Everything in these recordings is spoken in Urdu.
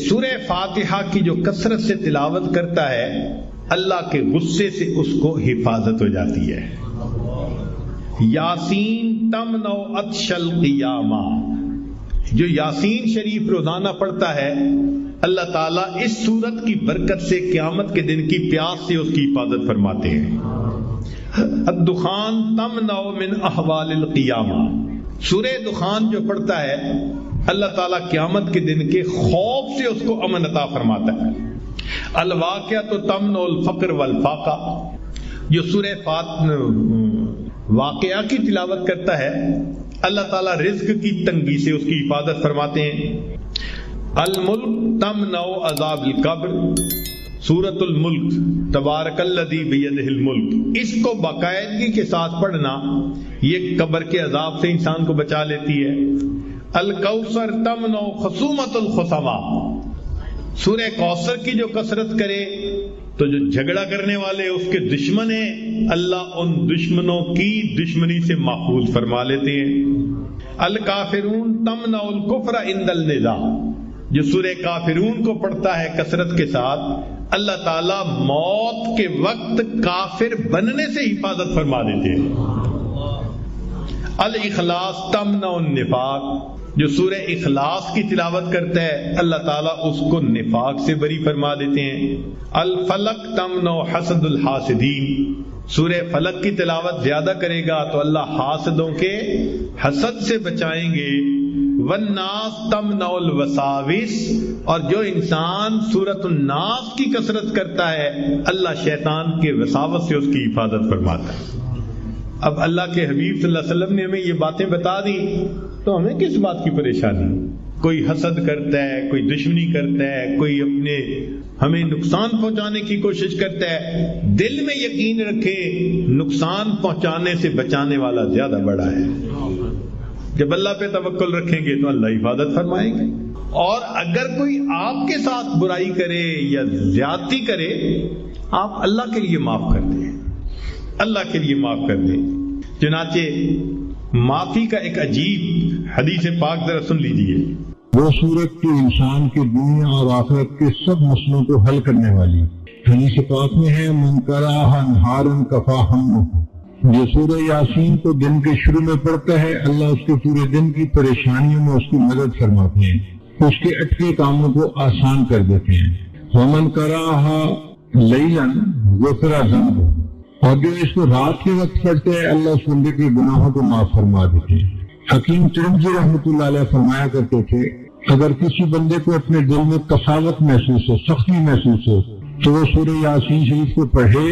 سورہ فاتحہ کی جو کثرت سے تلاوت کرتا ہے اللہ کے غصے سے اس کو حفاظت ہو جاتی ہے. یاسین تمنع عطش القیامہ، جو یاسین شریف روزانہ پڑھتا ہے اللہ تعالیٰ اس سورت کی برکت سے قیامت کے دن کی پیاس سے اس کی حفاظت فرماتے ہیں. الدخان تمنع من احوال القیامہ، سورہ دخان جو پڑھتا ہے اللہ تعالیٰ قیامت کے دن کے خوف سے اس کو امن عطا فرماتا ہے. الواقعۃ تمنع الفقر والفاقہ، جو سورہ واقعہ کی تلاوت کرتا ہے اللہ تعالیٰ رزق کی تنگی سے اس کی حفاظت فرماتے ہیں. الملک تمنع عذاب القبر، سورۃ الملک تبارک الذی بیدہ الملک، اس کو باقاعدگی کے ساتھ پڑھنا یہ قبر کے عذاب سے انسان کو بچا لیتی ہے. الکوثر تمنع خصومۃ الخصما، سورہ کوثر کی جو کثرت کرے تو جو جھگڑا کرنے والے اس کے دشمن ہیں اللہ ان دشمنوں کی دشمنی سے محفوظ فرما لیتے ہیں. الکافرون تمنع الکفر عند النزاع، جو سورہ کافرون کو پڑھتا ہے کثرت کے ساتھ اللہ تعالیٰ موت کے وقت کافر بننے سے حفاظت فرما دیتے ہیں. الاخلاص تمنع النفاق، جو سورہ اخلاص کی تلاوت کرتا ہے اللہ تعالیٰ اس کو نفاق سے بری فرما دیتے ہیں. الفلق تمنع حسد الحاسدین، سورہ فلق کی تلاوت زیادہ کرے گا تو اللہ حاسدوں کے حسد سے بچائیں گے. والناس تمنع الوساوس، اور جو انسان سورۃ الناس کی کثرت کرتا ہے اللہ شیطان کے وساوس سے اس کی حفاظت فرماتا ہے. اب اللہ کے حبیب صلی اللہ علیہ وسلم نے ہمیں یہ باتیں بتا دی تو ہمیں کس بات کی پریشانی؟ کوئی حسد کرتا ہے، کوئی دشمنی کرتا ہے، کوئی اپنے ہمیں نقصان پہنچانے کی کوشش کرتا ہے، دل میں یقین رکھے نقصان پہنچانے سے بچانے والا زیادہ بڑا ہے. جب اللہ پہ توکل رکھیں گے تو اللہ حفاظت فرمائیں گے. اور اگر کوئی آپ کے ساتھ برائی کرے یا زیادتی کرے آپ اللہ کے لیے معاف کر دیں، اللہ کے لیے معاف کر دیں. چنانچہ معافی کا ایک عجیب حدیث پاک ذرا سن لیجیے. وہ صورت کے انسان کے دنیا اور آخرت کے سب مسئلوں کو حل کرنے والی. حدیث پاک میں ہے من قرأ نہارا کفاہ ہمہ، جو سورہ یاسین کو دن کے شروع میں پڑھتا ہے اللہ اس کے پورے دن کی پریشانیوں میں اس کی مدد فرماتے ہیں، اس کے اٹکے کاموں کو آسان کر دیتے ہیں. ومن قرأھا لیلا غفر ذنبہ، اور جو اس کو رات کے وقت پڑھتے ہیں اللہ اس بندے کے گناہوں کو معاف فرما دیتے ہیں. حکیم ترمذی رحمۃ اللہ علیہ فرمایا کرتے تھے اگر کسی بندے کو اپنے دل میں کساوت محسوس ہو، سختی محسوس ہو تو وہ سورہ یاسین شریف کو پڑھے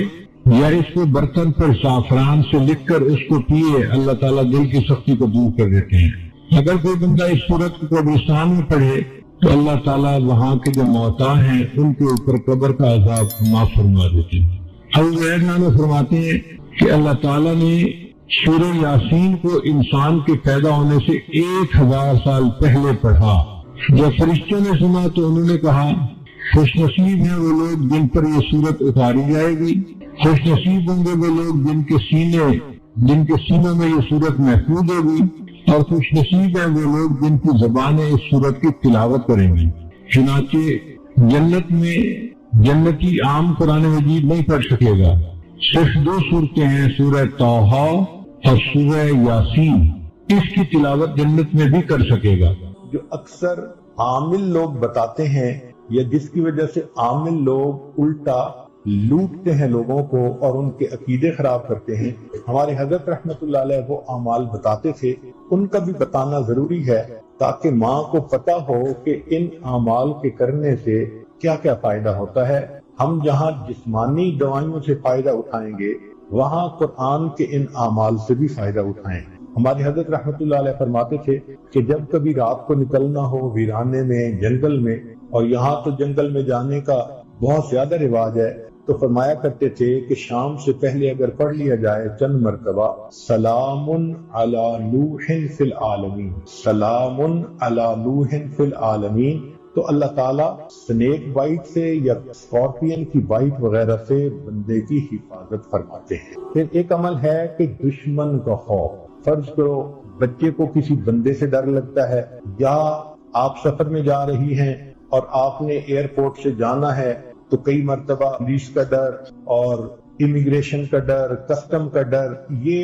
یا اس کو برتن پر زعفران سے لکھ کر اس کو پیے، اللہ تعالیٰ دل کی سختی کو دور کر دیتے ہیں. اگر کوئی بندہ اس سورت کو قبرستان میں پڑھے تو اللہ تعالیٰ وہاں کے جو موتا ہیں ان کے اوپر قبر کا عذاب معاف فرما دیتے ہیں. حضرت فرماتے ہیں کہ اللہ تعالیٰ نے سورہ یاسین کو انسان کے پیدا ہونے سے 1000 سال پہلے پڑھا. جب فرشتوں نے سنا تو انہوں نے کہا خوش نصیب ہیں وہ لوگ جن پر یہ سورت اتاری جائے گی، خوش نصیب ہوں گے وہ لوگ جن کے سینوں میں یہ سورت محفوظ ہوگی، اور خوش نصیب ہیں وہ لوگ جن کی زبانیں اس سورت کی تلاوت کریں گی. چنانچہ جنت میں جنتی عام قرآن مجید نہیں پڑھ سکے گا، صرف 2 صورتیں ہیں سورہ طٰہٰ اور سورہ یاسین، اس کی تلاوت جنت میں بھی کر سکے گا. جو اکثر عامل لوگ بتاتے ہیں یا جس کی وجہ سے عامل لوگ الٹا لوٹتے ہیں لوگوں کو اور ان کے عقیدے خراب کرتے ہیں، ہمارے حضرت رحمت اللہ علیہ وہ اعمال بتاتے تھے، ان کا بھی بتانا ضروری ہے تاکہ ماں کو پتہ ہو کہ ان اعمال کے کرنے سے کیا کیا فائدہ ہوتا ہے. ہم جہاں جسمانی دوائیوں سے فائدہ اٹھائیں گے وہاں قرآن کے ان اعمال سے بھی فائدہ اٹھائیں. ہماری حضرت رحمت اللہ علیہ فرماتے تھے کہ جب کبھی رات کو نکلنا ہو ویرانے میں، جنگل میں، اور یہاں تو جنگل میں جانے کا بہت زیادہ رواج ہے، تو فرمایا کرتے تھے کہ شام سے پہلے اگر پڑھ لیا جائے چند مرتبہ سلام علی نوح فی العالمین، سلام علی نوح فی العالمین، تو اللہ تعالیٰ سنیک بائٹ سے یا اسکارپین کی بائٹ وغیرہ سے بندے کی حفاظت فرماتے ہیں. پھر ایک عمل ہے کہ دشمن کا خوف. فرض کرو بچے کو کسی بندے سے ڈر لگتا ہے، یا آپ سفر میں جا رہی ہیں اور آپ نے ایئرپورٹ سے جانا ہے تو کئی مرتبہ پولیس کا ڈر اور امیگریشن کا ڈر، کسٹم کا ڈر، یہ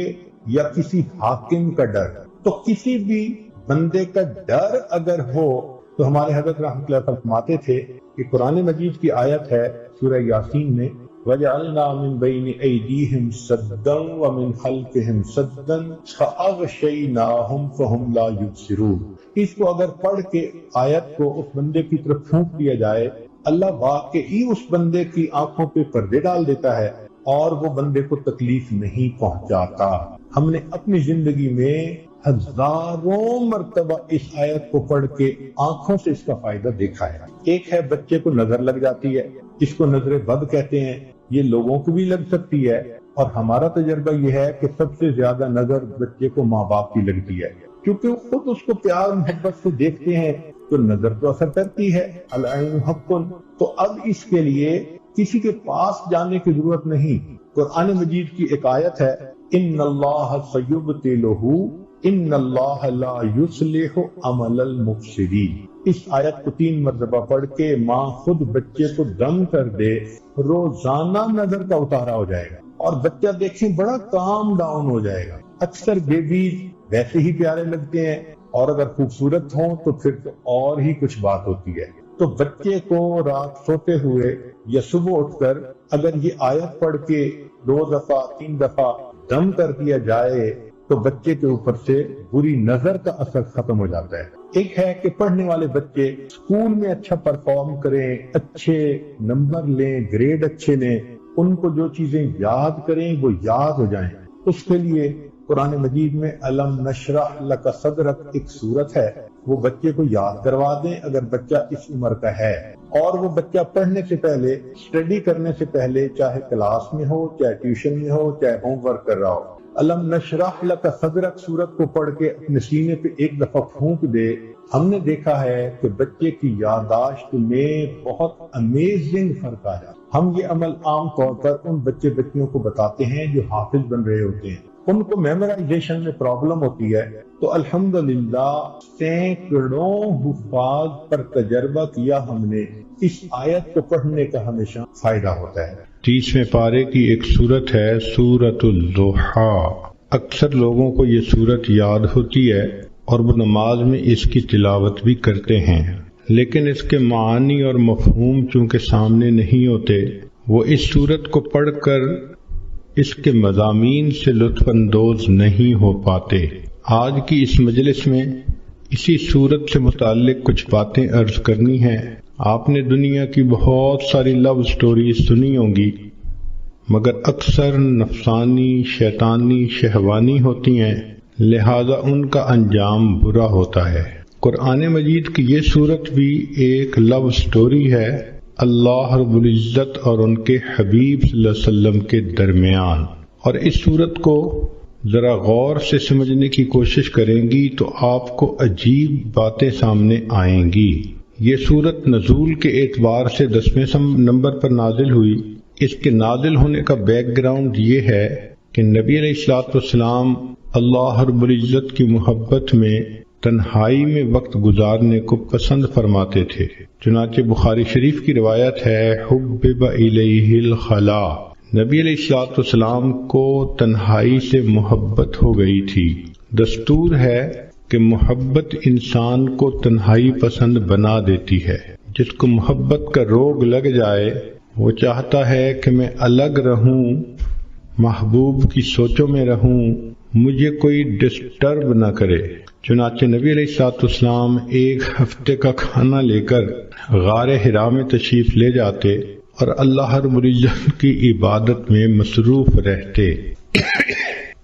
یا کسی حاکم کا ڈر، تو کسی بھی بندے کا ڈر اگر ہو تو ہمارے حضرت رحمۃ اللہ فرماتے تھے کہ قرآن مجید کی آیت ہے سورہ یاسین میں وَجَعَلْنَا مِن بَيْنِ أَيْدِيهِمْ سَدًّا وَمِنْ خَلْفِهِمْ سَدًّا فَأَغْشَيْنَاهُمْ فَهُمْ لَا يُبْصِرُونَ۔ اس کو اگر پڑھ کے آیت کو اس بندے کی طرف پھونک دیا جائے، اللہ واقعی اس بندے کی آنکھوں پہ پردے ڈال دیتا ہے اور وہ بندے کو تکلیف نہیں پہنچاتا۔ ہم نے اپنی زندگی میں ہزاروں مرتبہ اس آیت کو پڑھ کے آنکھوں سے اس کا فائدہ دیکھا ہے۔ ایک ہے بچے کو نظر لگ جاتی ہے، اس کو نظر بد کہتے ہیں، یہ لوگوں کو بھی لگ سکتی ہے، اور ہمارا تجربہ یہ ہے کہ سب سے زیادہ نظر بچے کو ماں باپ کی لگتی ہے، کیونکہ وہ خود اس کو پیار محبت سے دیکھتے ہیں تو نظر تو اثر کرتی ہے، العین حق۔ تو اب اس کے لیے کسی کے پاس جانے کی ضرورت نہیں۔ قرآن مجید کی ایک آیت ہے ان اللہ سیبطلہ ان اللہ لا یصلح عمل المفسدین۔ اس آیت کو 3 مرتبہ پڑھ کے ماں خود بچے کو دم کر دے، روزانہ نظر کا اتارا ہو جائے گا اور بچہ دیکھیں بڑا کام ڈاؤن ہو جائے گا۔ اکثر بیبیز ویسے ہی پیارے لگتے ہیں اور اگر خوبصورت ہوں تو پھر تو اور ہی کچھ بات ہوتی ہے۔ تو بچے کو رات سوتے ہوئے یا صبح اٹھ کر اگر یہ آیت پڑھ کے 2 دفعہ 3 دفعہ دم کر دیا جائے تو بچے کے اوپر سے بری نظر کا اثر ختم ہو جاتا ہے۔ ایک ہے کہ پڑھنے والے بچے اسکول میں اچھا پرفارم کریں، اچھے نمبر لیں، گریڈ اچھے لیں، ان کو جو چیزیں یاد کریں وہ یاد ہو جائیں۔ اس کے لیے قرآن مجید میں الم نشرح لک صدرک ایک سورت ہے، وہ بچے کو یاد کروا دیں اگر بچہ اس عمر کا ہے، اور وہ بچہ پڑھنے سے پہلے، اسٹڈی کرنے سے پہلے، چاہے کلاس میں ہو، چاہے ٹیوشن میں ہو، چاہے ہوم ورک کر رہا ہو، الم نشرح لک صدرک سورت کو پڑھ کے اپنے سینے پہ ایک دفعہ پھونک دے۔ ہم نے دیکھا ہے کہ بچے کی یادداشت میں بہت امیزنگ فرق آیا۔ ہم یہ عمل عام طور پر ان بچیوں کو بتاتے ہیں جو حافظ بن رہے ہوتے ہیں، ان کو میمورائزیشن میں پرابلم ہوتی ہے، تو الحمدللہ سینکڑوں حفاظ پر تجربہ کیا ہم نے، اس آیت کو پڑھنے کا ہمیشہ فائدہ ہوتا ہے۔ 30ویں پارے کی ایک سورت ہے سورۃ الضحیٰ۔ اکثر لوگوں کو یہ سورت یاد ہوتی ہے اور وہ نماز میں اس کی تلاوت بھی کرتے ہیں، لیکن اس کے معانی اور مفہوم چونکہ سامنے نہیں ہوتے، وہ اس سورت کو پڑھ کر اس کے مضامین سے لطف اندوز نہیں ہو پاتے۔ آج کی اس مجلس میں اسی سورت سے متعلق کچھ باتیں عرض کرنی ہیں۔ آپ نے دنیا کی بہت ساری لو سٹوریز سنی ہوں گی، مگر اکثر نفسانی، شیطانی، شہوانی ہوتی ہیں، لہذا ان کا انجام برا ہوتا ہے۔ قرآن مجید کی یہ سورت بھی ایک لو سٹوری ہے اللہ رب العزت اور ان کے حبیب صلی اللہ علیہ وسلم کے درمیان، اور اس سورت کو ذرا غور سے سمجھنے کی کوشش کریں گی تو آپ کو عجیب باتیں سامنے آئیں گی۔ یہ سورت نزول کے اعتبار سے 10ویں نمبر پر نازل ہوئی۔ اس کے نازل ہونے کا بیک گراؤنڈ یہ ہے کہ نبی علیہ الصلوۃ والسلام اللہ رب العزت کی محبت میں تنہائی میں وقت گزارنے کو پسند فرماتے تھے۔ چنانچہ بخاری شریف کی روایت ہے حبب الیہ الخلاء، نبی علیہ الصلوۃ والسلام کو تنہائی سے محبت ہو گئی تھی۔ دستور ہے کہ محبت انسان کو تنہائی پسند بنا دیتی ہے۔ جس کو محبت کا روگ لگ جائے وہ چاہتا ہے کہ میں الگ رہوں، محبوب کی سوچوں میں رہوں، مجھے کوئی ڈسٹرب نہ کرے۔ چنانچہ نبی علیہ الصلوۃ والسلام 1 ہفتے کا کھانا لے کر غار حرا میں تشریف لے جاتے اور اللہ رب العزت کی عبادت میں مصروف رہتے۔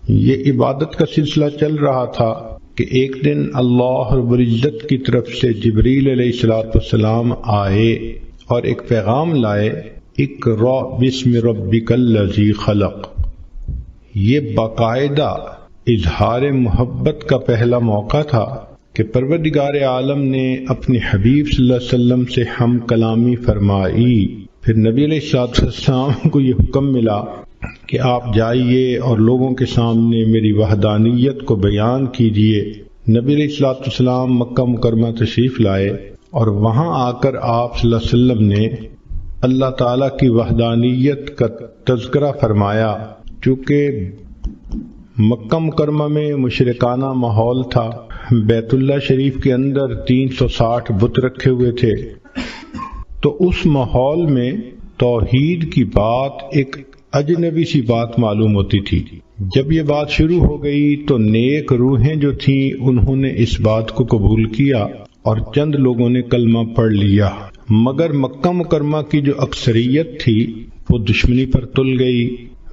یہ عبادت کا سلسلہ چل رہا تھا کہ ایک دن اللہ رب العزت کی طرف سے جبریل علیہ الصلوۃ والسلام آئے اور ایک پیغام لائے، اقرأ بسم ربک الذی خلق۔ یہ باقاعدہ اظہار محبت کا پہلا موقع تھا کہ پروردگار عالم نے اپنے حبیب صلی اللہ علیہ وسلم سے ہم کلامی فرمائی۔ پھر نبی علیہ الصلوۃ والسلام کو یہ حکم ملا کہ آپ جائیے اور لوگوں کے سامنے میری وحدانیت کو بیان کیجیے۔ نبی علیہ الصلوۃ والسلام مکہ مکرمہ تشریف لائے اور وہاں آ کر آپ صلی اللہ علیہ وسلم نے اللہ تعالیٰ کی وحدانیت کا تذکرہ فرمایا. چونکہ مکہ مکرمہ میں مشرکانہ ماحول تھا، بیت اللہ شریف کے اندر 360 بت رکھے ہوئے تھے، تو اس ماحول میں توحید کی بات ایک اجنبی سی بات معلوم ہوتی تھی. جب یہ بات شروع ہو گئی تو نیک روحیں جو تھیں انہوں نے اس بات کو قبول کیا اور چند لوگوں نے کلمہ پڑھ لیا، مگر مکہ مکرمہ کی جو اکثریت تھی وہ دشمنی پر تل گئی.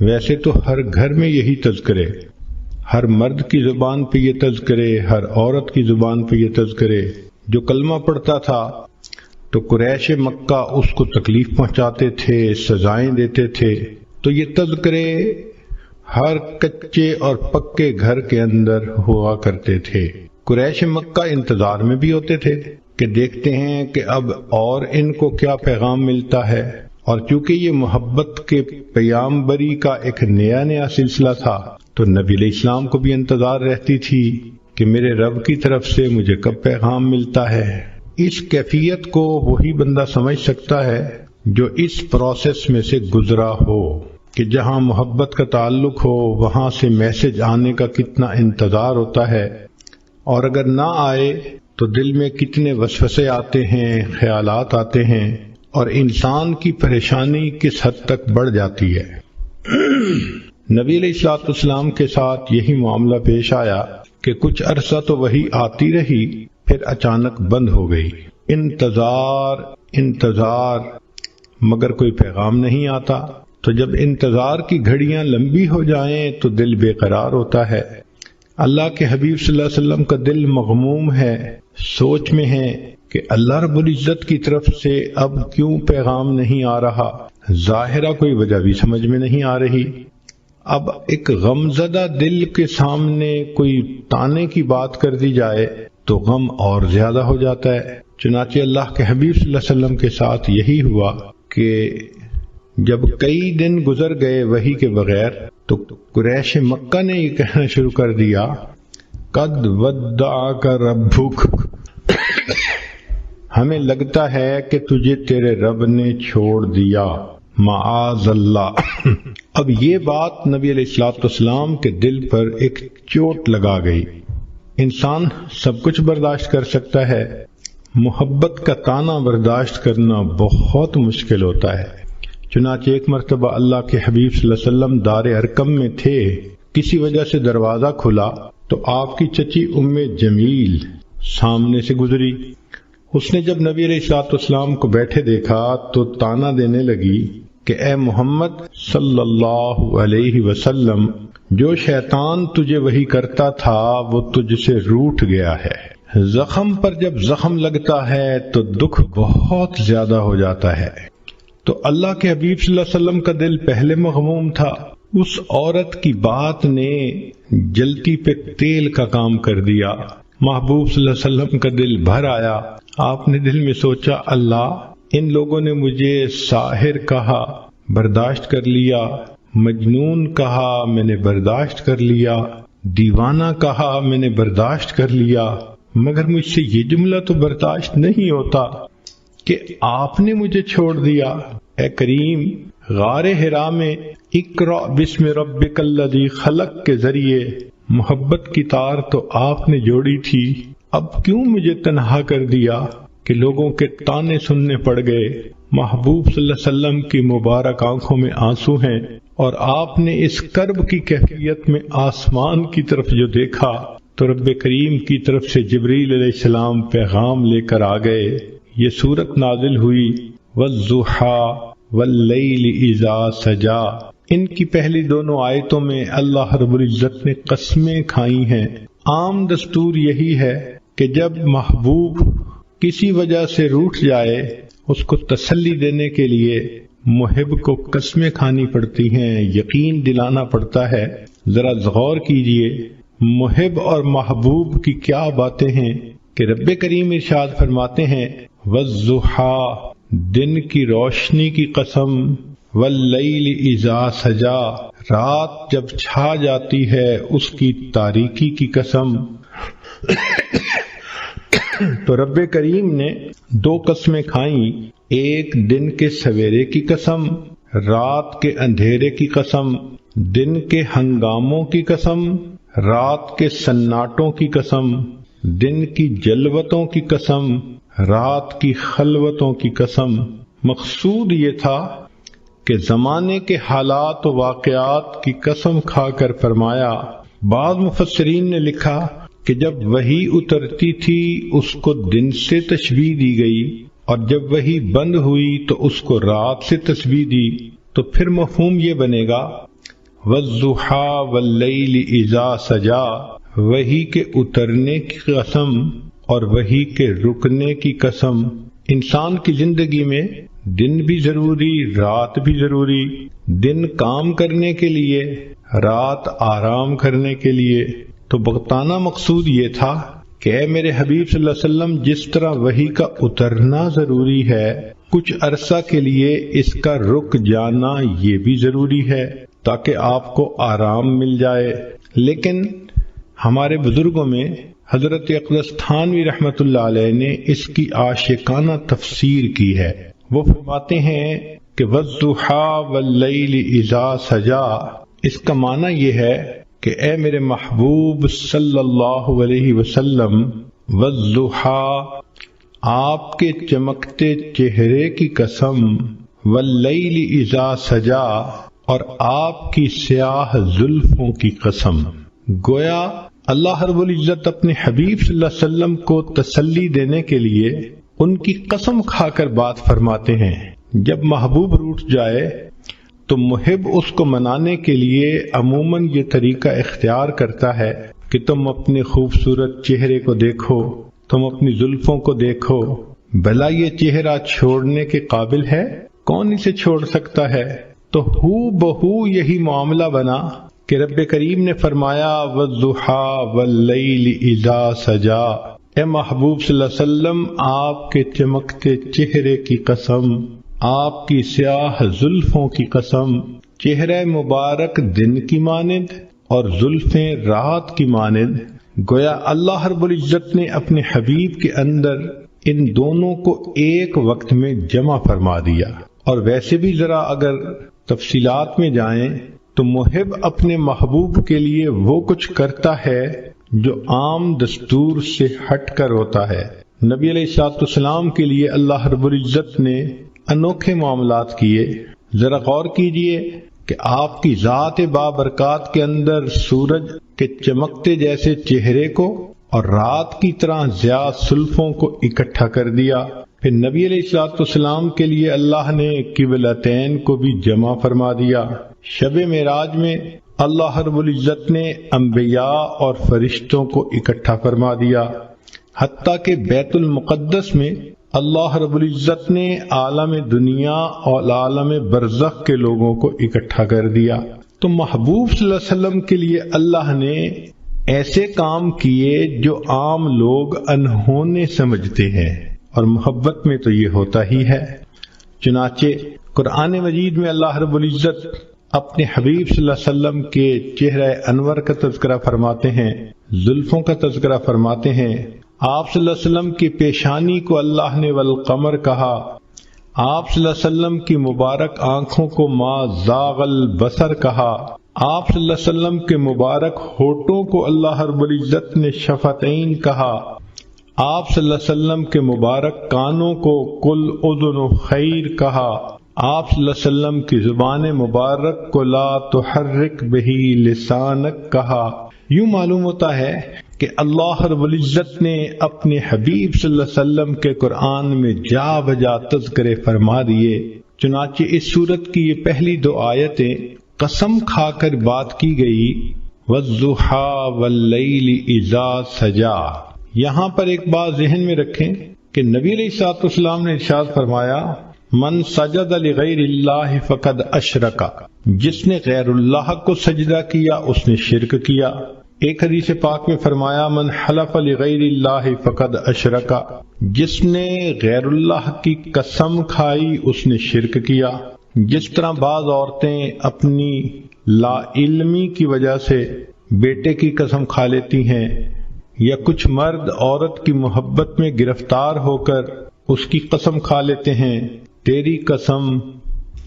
ویسے تو ہر گھر میں یہی تذکرے، ہر مرد کی زبان پہ یہ تذکرے، ہر عورت کی زبان پہ یہ تذکرے. جو کلمہ پڑھتا تھا تو قریش مکہ اس کو تکلیف پہنچاتے تھے، سزائیں دیتے تھے. تو یہ تذکرے ہر کچے اور پکے گھر کے اندر ہوا کرتے تھے. قریش مکہ انتظار میں بھی ہوتے تھے کہ دیکھتے ہیں کہ اب اور ان کو کیا پیغام ملتا ہے. اور چونکہ یہ محبت کے پیامبری کا ایک نیا سلسلہ تھا تو نبی علیہ السلام کو بھی انتظار رہتی تھی کہ میرے رب کی طرف سے مجھے کب پیغام ملتا ہے. اس کیفیت کو وہی بندہ سمجھ سکتا ہے جو اس پروسیس میں سے گزرا ہو کہ جہاں محبت کا تعلق ہو وہاں سے میسج آنے کا کتنا انتظار ہوتا ہے، اور اگر نہ آئے تو دل میں کتنے وسوسے آتے ہیں، خیالات آتے ہیں، اور انسان کی پریشانی کس حد تک بڑھ جاتی ہے. نبی علیہ السلام کے ساتھ یہی معاملہ پیش آیا کہ کچھ عرصہ تو وہی آتی رہی، پھر اچانک بند ہو گئی. انتظار مگر کوئی پیغام نہیں آتا. تو جب انتظار کی گھڑیاں لمبی ہو جائیں تو دل بے قرار ہوتا ہے. اللہ کے حبیب صلی اللہ علیہ وسلم کا دل مغموم ہے، سوچ میں ہے کہ اللہ رب العزت کی طرف سے اب کیوں پیغام نہیں آ رہا. ظاہرہ کوئی وجہ بھی سمجھ میں نہیں آ رہی. اب ایک غمزدہ دل کے سامنے کوئی تانے کی بات کر دی جائے تو غم اور زیادہ ہو جاتا ہے. چنانچہ اللہ کے حبیب صلی اللہ علیہ وسلم کے ساتھ یہی ہوا کہ جب کئی دن گزر گئے وحی کے بغیر تو قریش مکہ نے یہ کہنا شروع کر دیا، قد ودعک ربک، ہمیں لگتا ہے کہ تجھے تیرے رب نے چھوڑ دیا، معاذ اللہ. اب یہ بات نبی علیہ السلام کے دل پر ایک چوٹ لگا گئی. انسان سب کچھ برداشت کر سکتا ہے، محبت کا تانا برداشت کرنا بہت مشکل ہوتا ہے. چنانچہ ایک مرتبہ اللہ کے حبیب صلی اللہ علیہ وسلم دار ارقم میں تھے، کسی وجہ سے دروازہ کھلا تو آپ کی چچی ام جمیل سامنے سے گزری. اس نے جب نبی علیہ السلام کو بیٹھے دیکھا تو تانا دینے لگی کہ اے محمد صلی اللہ علیہ وسلم، جو شیطان تجھے وہی کرتا تھا وہ تجھ سے روٹھ گیا ہے. زخم پر جب زخم لگتا ہے تو دکھ بہت زیادہ ہو جاتا ہے. تو اللہ کے حبیب صلی اللہ علیہ وسلم کا دل پہلے مغموم تھا، اس عورت کی بات نے جلتی پہ تیل کا کام کر دیا. محبوب صلی اللہ علیہ وسلم کا دل بھر آیا. آپ نے دل میں سوچا، اللہ، ان لوگوں نے مجھے ساحر کہا، برداشت کر لیا، مجنون کہا، میں نے برداشت کر لیا، دیوانہ کہا، میں نے برداشت کر لیا، مگر مجھ سے یہ جملہ تو برداشت نہیں ہوتا کہ آپ نے مجھے چھوڑ دیا. اے کریم، غار حرا میں اقرأ بسم ربک الذی خلق کے ذریعے محبت کی تار تو آپ نے جوڑی تھی، اب کیوں مجھے تنہا کر دیا کہ لوگوں کے تانے سننے پڑ گئے. محبوب صلی اللہ علیہ وسلم کی مبارک آنکھوں میں آنسو ہیں، اور آپ نے اس کرب کی کیفیت میں آسمان کی طرف جو دیکھا تو رب کریم کی طرف سے جبریل علیہ السلام پیغام لے کر آ گئے. یہ سورت نازل ہوئی والضحیٰ واللیل اذا سجا. ان کی پہلی دونوں آیتوں میں اللہ رب العزت نے قسمیں کھائی ہیں. عام دستور یہی ہے کہ جب محبوب کسی وجہ سے روٹھ جائے اس کو تسلی دینے کے لیے محب کو قسمیں کھانی پڑتی ہیں، یقین دلانا پڑتا ہے. ذرا غور کیجئے محب اور محبوب کی کیا باتیں ہیں کہ رب کریم ارشاد فرماتے ہیں والضحیٰ، دن کی روشنی کی قسم، واللیل اذا سجا، رات جب چھا جاتی ہے اس کی تاریکی کی قسم. تو رب کریم نے 2 قسمیں کھائیں، ایک دن کے سویرے کی قسم، رات کے اندھیرے کی قسم، دن کے ہنگاموں کی قسم، رات کے سناٹوں کی قسم، دن کی جلوتوں کی قسم، رات کی خلوتوں کی قسم۔ مقصود یہ تھا کہ زمانے کے حالات و واقعات کی قسم کھا کر فرمایا۔ بعض مفسرین نے لکھا کہ جب وحی اترتی تھی اس کو دن سے تشبیہ دی گئی، اور جب وحی بند ہوئی تو اس کو رات سے تشبیہ دی، تو پھر مفہوم یہ بنے گا وَالضُّحَىٰ وَاللَّيْلِ إِذَا سَجَىٰ، وحی کے اترنے کی قسم اور وحی کے رکنے کی قسم۔ انسان کی زندگی میں دن بھی ضروری، رات بھی ضروری، دن کام کرنے کے لیے، رات آرام کرنے کے لیے۔ تو بغتانہ مقصود یہ تھا کہ اے میرے حبیب صلی اللہ علیہ وسلم، جس طرح وحی کا اترنا ضروری ہے، کچھ عرصہ کے لیے اس کا رک جانا یہ بھی ضروری ہے تاکہ آپ کو آرام مل جائے۔ لیکن ہمارے بزرگوں میں حضرت اقدس تھانوی رحمۃ اللہ علیہ نے اس کی عاشقانہ تفسیر کی ہے۔ وہ فرماتے ہیں کہ وَالضُّحَىٰ وَاللَّيْلِ إِذَا سَجَىٰ، اس کا معنی یہ ہے کہ اے میرے محبوب صلی اللہ علیہ وسلم، وَالضُّحَىٰ، آپ کے چمکتے چہرے کی قسم، وَاللَّيْلِ إِذَا سَجَىٰ، اور آپ کی سیاہ زلفوں کی قسم۔ گویا اللہ رب العزت اپنے حبیب صلی اللہ علیہ وسلم کو تسلی دینے کے لیے ان کی قسم کھا کر بات فرماتے ہیں۔ جب محبوب روٹھ جائے تو محب اس کو منانے کے لیے عموماً یہ طریقہ اختیار کرتا ہے کہ تم اپنے خوبصورت چہرے کو دیکھو، تم اپنی زلفوں کو دیکھو، بھلا یہ چہرہ چھوڑنے کے قابل ہے؟ کون اسے چھوڑ سکتا ہے؟ تو ہو بہو یہی معاملہ بنا کہ رب کریم نے فرمایا وَالضُّحَىٰ وَاللَّيْلِ إِذَا سَجَىٰ، اے محبوب صلی اللہ علیہ وسلم، آپ کے چمکتے چہرے کی قسم، آپ کی سیاہ زلفوں کی قسم۔ چہرہ مبارک دن کی مانند اور زلفیں رات کی مانند۔ گویا اللہ رب العزت نے اپنے حبیب کے اندر ان دونوں کو ایک وقت میں جمع فرما دیا۔ اور ویسے بھی ذرا اگر تفصیلات میں جائیں تو محب اپنے محبوب کے لیے وہ کچھ کرتا ہے جو عام دستور سے ہٹ کر ہوتا ہے۔ نبی علیہ الصلوۃ والسلام کے لیے اللہ رب العزت نے انوکھے معاملات کیے۔ ذرا غور کیجئے کہ آپ کی ذات بابرکات کے اندر سورج کے چمکتے جیسے چہرے کو اور رات کی طرح ضیاء زلفوں کو اکٹھا کر دیا۔ پھر نبی علیہ الصلوۃ والسلام کے لیے اللہ نے قبلتین کو بھی جمع فرما دیا۔ شب معراج میں اللہ رب العزت نے انبیاء اور فرشتوں کو اکٹھا فرما دیا، حتیٰ کہ بیت المقدس میں اللہ رب العزت نے عالم دنیا اور عالم برزخ کے لوگوں کو اکٹھا کر دیا۔ تو محبوب صلی اللہ علیہ وسلم کے لیے اللہ نے ایسے کام کیے جو عام لوگ انہونے سمجھتے ہیں، اور محبت میں تو یہ ہوتا ہی ہے۔ چنانچہ قرآن مجید میں اللہ رب العزت اپنے حبیب صلی اللہ علیہ وسلم کے چہرہ انور کا تذکرہ فرماتے ہیں، زلفوں کا تذکرہ فرماتے ہیں۔ آپ صلی اللہ علیہ وسلم کی پیشانی کو اللہ نے والقمر کہا، آپ صلی اللہ علیہ وسلم کی مبارک آنکھوں کو ما زاغ البصر کہا، آپ صلی اللہ علیہ وسلم کے مبارک ہونٹوں کو اللہ رب العزت نے شفتین کہا، آپ صلی اللہ علیہ وسلم کے مبارک کانوں کو کل اذن خیر کہا، آپ صلی اللہ علیہ وسلم کی زبان مبارک کو لا تحرک بہی لسانک کہا۔ یوں معلوم ہوتا ہے کہ اللہ رب العزت نے اپنے حبیب صلی اللہ علیہ وسلم کے قرآن میں جا بجا تذکرے فرما دیے۔ چنانچہ اس سورت کی یہ پہلی 2 آیتیں قسم کھا کر بات کی گئی، وَالضُّحَىٰ وَاللَّيْلِ إِذَا سَجَىٰ۔ یہاں پر ایک بات ذہن میں رکھیں کہ نبی علیہ الصلوۃ والسلام نے ارشاد فرمایا من سجد لغیر اللہ فقد اشرک، جس نے غیر اللہ کو سجدہ کیا اس نے شرک کیا۔ ایک حدیث پاک میں فرمایا من حلف لغیر اللہ فقد اشرک، جس نے غیر اللہ کی قسم کھائی اس نے شرک کیا۔ جس طرح بعض عورتیں اپنی لا علمی کی وجہ سے بیٹے کی قسم کھا لیتی ہیں یا کچھ مرد عورت کی محبت میں گرفتار ہو کر اس کی قسم کھا لیتے ہیں، تیری قسم،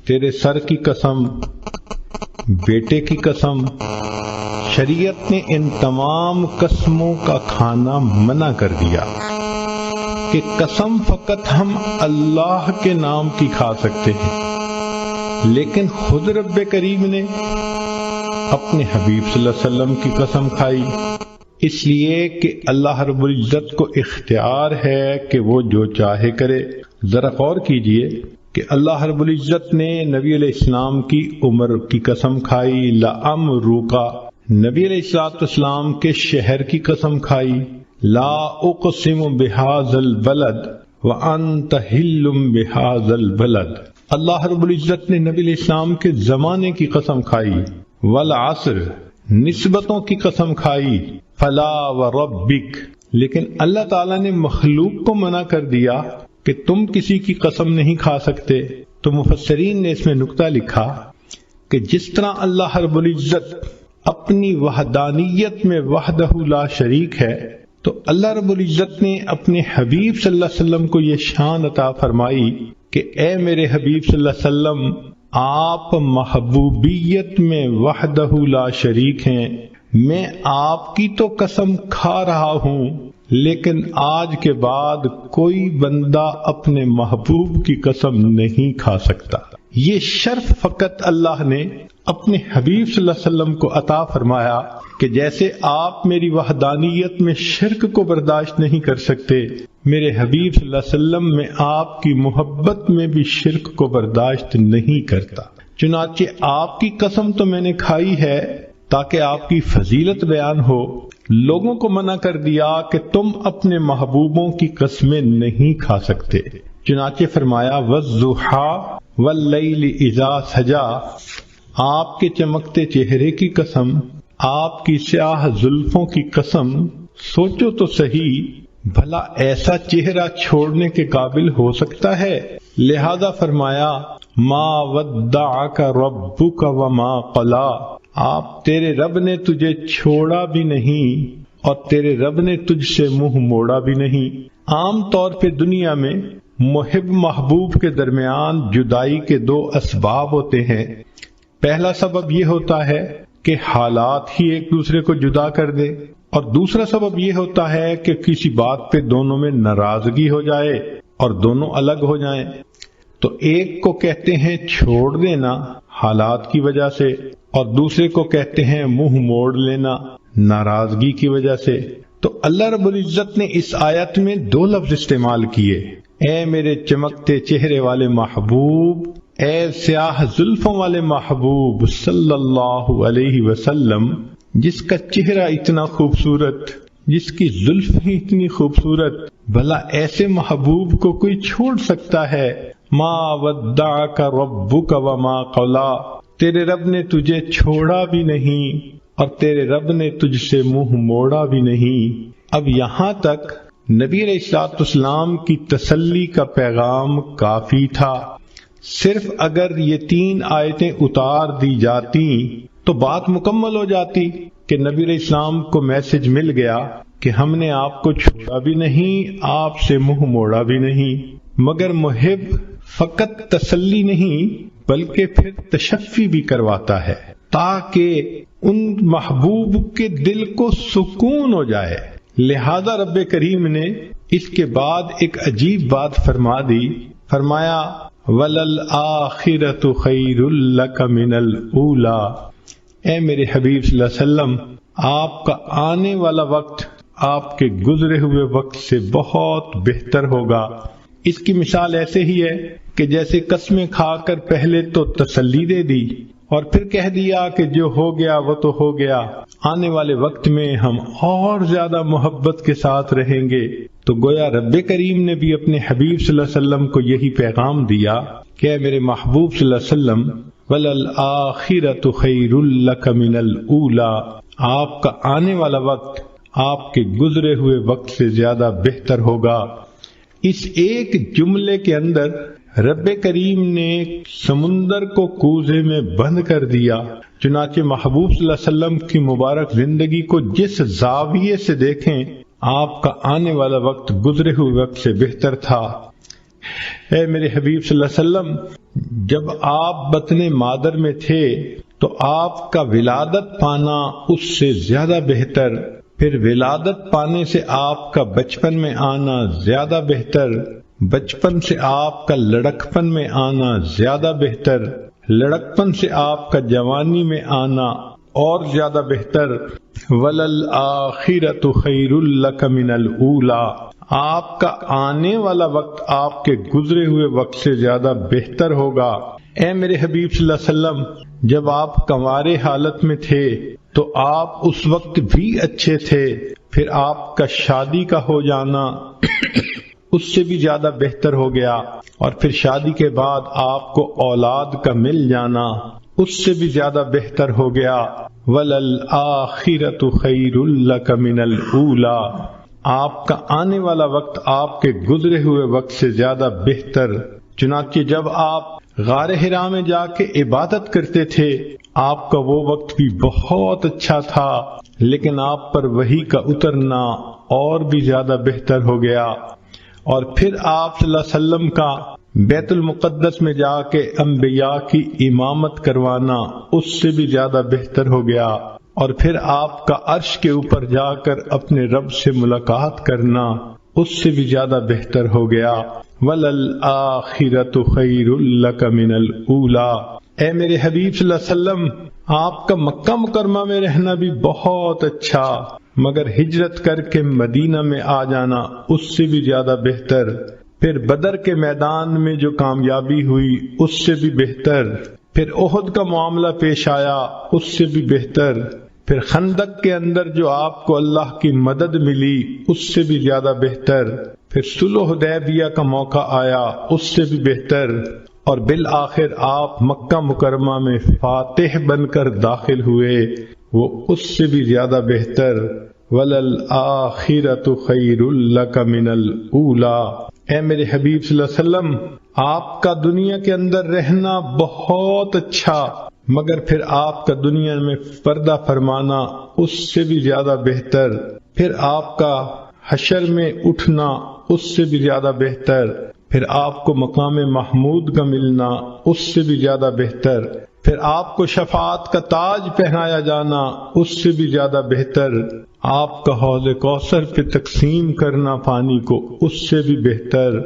تیرے سر کی قسم، بیٹے کی قسم۔ شریعت نے ان تمام قسموں کا کھانا منع کر دیا کہ قسم فقط ہم اللہ کے نام کی کھا سکتے ہیں، لیکن خود رب کریم نے اپنے حبیب صلی اللہ علیہ وسلم کی قسم کھائی، اس لیے کہ اللہ رب العزت کو اختیار ہے کہ وہ جو چاہے کرے۔ ذرا غور کیجئے کہ اللہ رب العزت نے نبی علیہ السلام کی عمر کی قسم کھائی، لَأَمْرُكَ، نبی علیہ السلام کے شہر کی قسم کھائی، لا اقسم بهذا البلد وانت حل بهذا البلد، اللہ رب العزت نے نبی علیہ السلام کے زمانے کی قسم کھائی، والعصر، نسبتوں کی قسم کھائی، فلا وربک، لیکن اللہ تعالیٰ نے مخلوق کو منع کر دیا کہ تم کسی کی قسم نہیں کھا سکتے۔ تو مفسرین نے اس میں نکتہ لکھا کہ جس طرح اللہ رب العزت اپنی وحدانیت میں وحدہ لا شریک ہے، تو اللہ رب العزت نے اپنے حبیب صلی اللہ علیہ وسلم کو یہ شان عطا فرمائی کہ اے میرے حبیب صلی اللہ علیہ وسلم، آپ محبوبیت میں وحدہ لا شریک ہیں، میں آپ کی تو قسم کھا رہا ہوں، لیکن آج کے بعد کوئی بندہ اپنے محبوب کی قسم نہیں کھا سکتا۔ یہ شرف فقط اللہ نے اپنے حبیب صلی اللہ علیہ وسلم کو عطا فرمایا کہ جیسے آپ میری وحدانیت میں شرک کو برداشت نہیں کر سکتے، میرے حبیب صلی اللہ علیہ وسلم میں آپ کی محبت میں بھی شرک کو برداشت نہیں کرتا۔ چنانچہ آپ کی قسم تو میں نے کھائی ہے تاکہ آپ کی فضیلت بیان ہو، لوگوں کو منع کر دیا کہ تم اپنے محبوبوں کی قسمیں نہیں کھا سکتے۔ چنانچہ فرمایا وَالضُّحَىٰ وَاللَّيْلِ إِذَا سَجَىٰ، آپ کے چمکتے چہرے کی قسم، آپ کی سیاہ زلفوں کی قسم، سوچو تو صحیح بھلا ایسا چہرہ چھوڑنے کے قابل ہو سکتا ہے؟ لہذا فرمایا ما ودعک ربک وما قلا، آپ تیرے رب نے تجھے چھوڑا بھی نہیں اور تیرے رب نے تجھ سے منہ موڑا بھی نہیں۔ عام طور پہ دنیا میں محب محبوب کے درمیان جدائی کے دو اسباب ہوتے ہیں۔ پہلا سبب یہ ہوتا ہے کہ حالات ہی ایک دوسرے کو جدا کر دے، اور دوسرا سبب یہ ہوتا ہے کہ کسی بات پہ دونوں میں ناراضگی ہو جائے اور دونوں الگ ہو جائیں۔ تو ایک کو کہتے ہیں چھوڑ دینا حالات کی وجہ سے، اور دوسرے کو کہتے ہیں منہ موڑ لینا ناراضگی کی وجہ سے۔ تو اللہ رب العزت نے اس آیت میں دو لفظ استعمال کیے، اے میرے چمکتے چہرے والے محبوب، اے سیاہ زلفوں والے محبوب صلی اللہ علیہ وسلم، جس کا چہرہ اتنا خوبصورت، جس کی زلف ہی اتنی خوبصورت، بھلا ایسے محبوب کو کوئی چھوڑ سکتا ہے؟ ما ودعک ربک وما قلا، تیرے رب نے تجھے چھوڑا بھی نہیں اور تیرے رب نے تجھ سے منہ موڑا بھی نہیں۔ اب یہاں تک نبی علیہ الصلوۃ والسلام کی تسلی کا پیغام کافی تھا۔ صرف اگر یہ 3 آیتیں اتار دی جاتی تو بات مکمل ہو جاتی کہ نبی علیہ السلام کو میسج مل گیا کہ ہم نے آپ کو چھوڑا بھی نہیں، آپ سے منہ موڑا بھی نہیں۔ مگر محب فقط تسلی نہیں بلکہ پھر تشفی بھی کرواتا ہے تاکہ ان محبوب کے دل کو سکون ہو جائے۔ لہذا رب کریم نے اس کے بعد ایک عجیب بات فرما دی، فرمایا وَلَلْآخِرَةُ خَيْرٌ لَكَ مِنَ الْأُولَىٰ، اے میرے حبیب صلی اللہ علیہ وسلم، آپ کا آنے والا وقت آپ کے گزرے ہوئے وقت سے بہت بہتر ہوگا۔ اس کی مثال ایسے ہی ہے کہ جیسے قسمیں کھا کر پہلے تو تسلی دے دی اور پھر کہہ دیا کہ جو ہو گیا وہ تو ہو گیا، آنے والے وقت میں ہم اور زیادہ محبت کے ساتھ رہیں گے۔ تو گویا رب کریم نے بھی اپنے حبیب صلی اللہ علیہ وسلم کو یہی پیغام دیا کہ اے میرے محبوب صلی اللہ علیہ وسلم وَلَلْآخِرَةُ خَيْرٌ لَكَ مِنَ الْأُولَىٰ، آپ کا آنے والا وقت آپ کے گزرے ہوئے وقت سے زیادہ بہتر ہوگا۔ اس ایک جملے کے اندر رب کریم نے سمندر کو کوزے میں بند کر دیا، چنانچہ محبوب صلی اللہ علیہ وسلم کی مبارک زندگی کو جس زاویے سے دیکھیں آپ کا آنے والا وقت گزرے ہوئے وقت سے بہتر تھا۔ اے میرے حبیب صلی اللہ علیہ وسلم، جب آپ بطن مادر میں تھے تو آپ کا ولادت پانا اس سے زیادہ بہتر، پھر ولادت پانے سے آپ کا بچپن میں آنا زیادہ بہتر، بچپن سے آپ کا لڑکپن میں آنا زیادہ بہتر، لڑکپن سے آپ کا جوانی میں آنا اور زیادہ بہتر۔ وَلَلْآخِرَةُ خَيْرٌ لَكَ مِنَ الْأُولَىٰ، آپ کا آنے والا وقت آپ کے گزرے ہوئے وقت سے زیادہ بہتر ہوگا۔ اے میرے حبیب صلی اللہ علیہ وسلم، جب آپ کنوارے حالت میں تھے تو آپ اس وقت بھی اچھے تھے، پھر آپ کا شادی کا ہو جانا اس سے بھی زیادہ بہتر ہو گیا، اور پھر شادی کے بعد آپ کو اولاد کا مل جانا اس سے بھی زیادہ بہتر ہو گیا۔ وَلَلْآخِرَةُ خَيْرٌ لَكَ مِنَ الْأُولَىٰ، آپ کا آنے والا وقت آپ کے گزرے ہوئے وقت سے زیادہ بہتر۔ چنانچہ جب آپ غار حرا میں جا کے عبادت کرتے تھے آپ کا وہ وقت بھی بہت اچھا تھا، لیکن آپ پر وحی کا اترنا اور بھی زیادہ بہتر ہو گیا، اور پھر آپ صلی اللہ علیہ وسلم کا بیت المقدس میں جا کے انبیاء کی امامت کروانا اس سے بھی زیادہ بہتر ہو گیا، اور پھر آپ کا عرش کے اوپر جا کر اپنے رب سے ملاقات کرنا اس سے بھی زیادہ بہتر ہو گیا۔ وَلَلْآخِرَةُ خَيْرٌ لَكَ مِنَ الْأُولَىٰ، اے میرے حبیب صلی اللہ علیہ وسلم، آپ کا مکہ مکرمہ میں رہنا بھی بہت اچھا، مگر ہجرت کر کے مدینہ میں آ جانا اس سے بھی زیادہ بہتر، پھر بدر کے میدان میں جو کامیابی ہوئی اس سے بھی بہتر، پھر احد کا معاملہ پیش آیا اس سے بھی بہتر، پھر خندق کے اندر جو آپ کو اللہ کی مدد ملی اس سے بھی زیادہ بہتر، پھر صلح حدیبیہ کا موقع آیا اس سے بھی بہتر، اور بالآخر آپ مکہ مکرمہ میں فاتح بن کر داخل ہوئے وہ اس سے بھی زیادہ بہتر۔ وَلَلْآخِرَةُ خَيْرٌ لَكَ مِنَ الْأُولَىٰ، اے میرے حبیب صلی اللہ علیہ وسلم، آپ کا دنیا کے اندر رہنا بہت اچھا، مگر پھر آپ کا دنیا میں پردہ فرمانا اس سے بھی زیادہ بہتر، پھر آپ کا حشر میں اٹھنا اس سے بھی زیادہ بہتر، پھر آپ کو مقام محمود کا ملنا اس سے بھی زیادہ بہتر، پھر آپ کو شفاعت کا تاج پہنایا جانا اس سے بھی زیادہ بہتر، آپ کا حوض کوثر پہ تقسیم کرنا پانی کو اس سے بھی بہتر،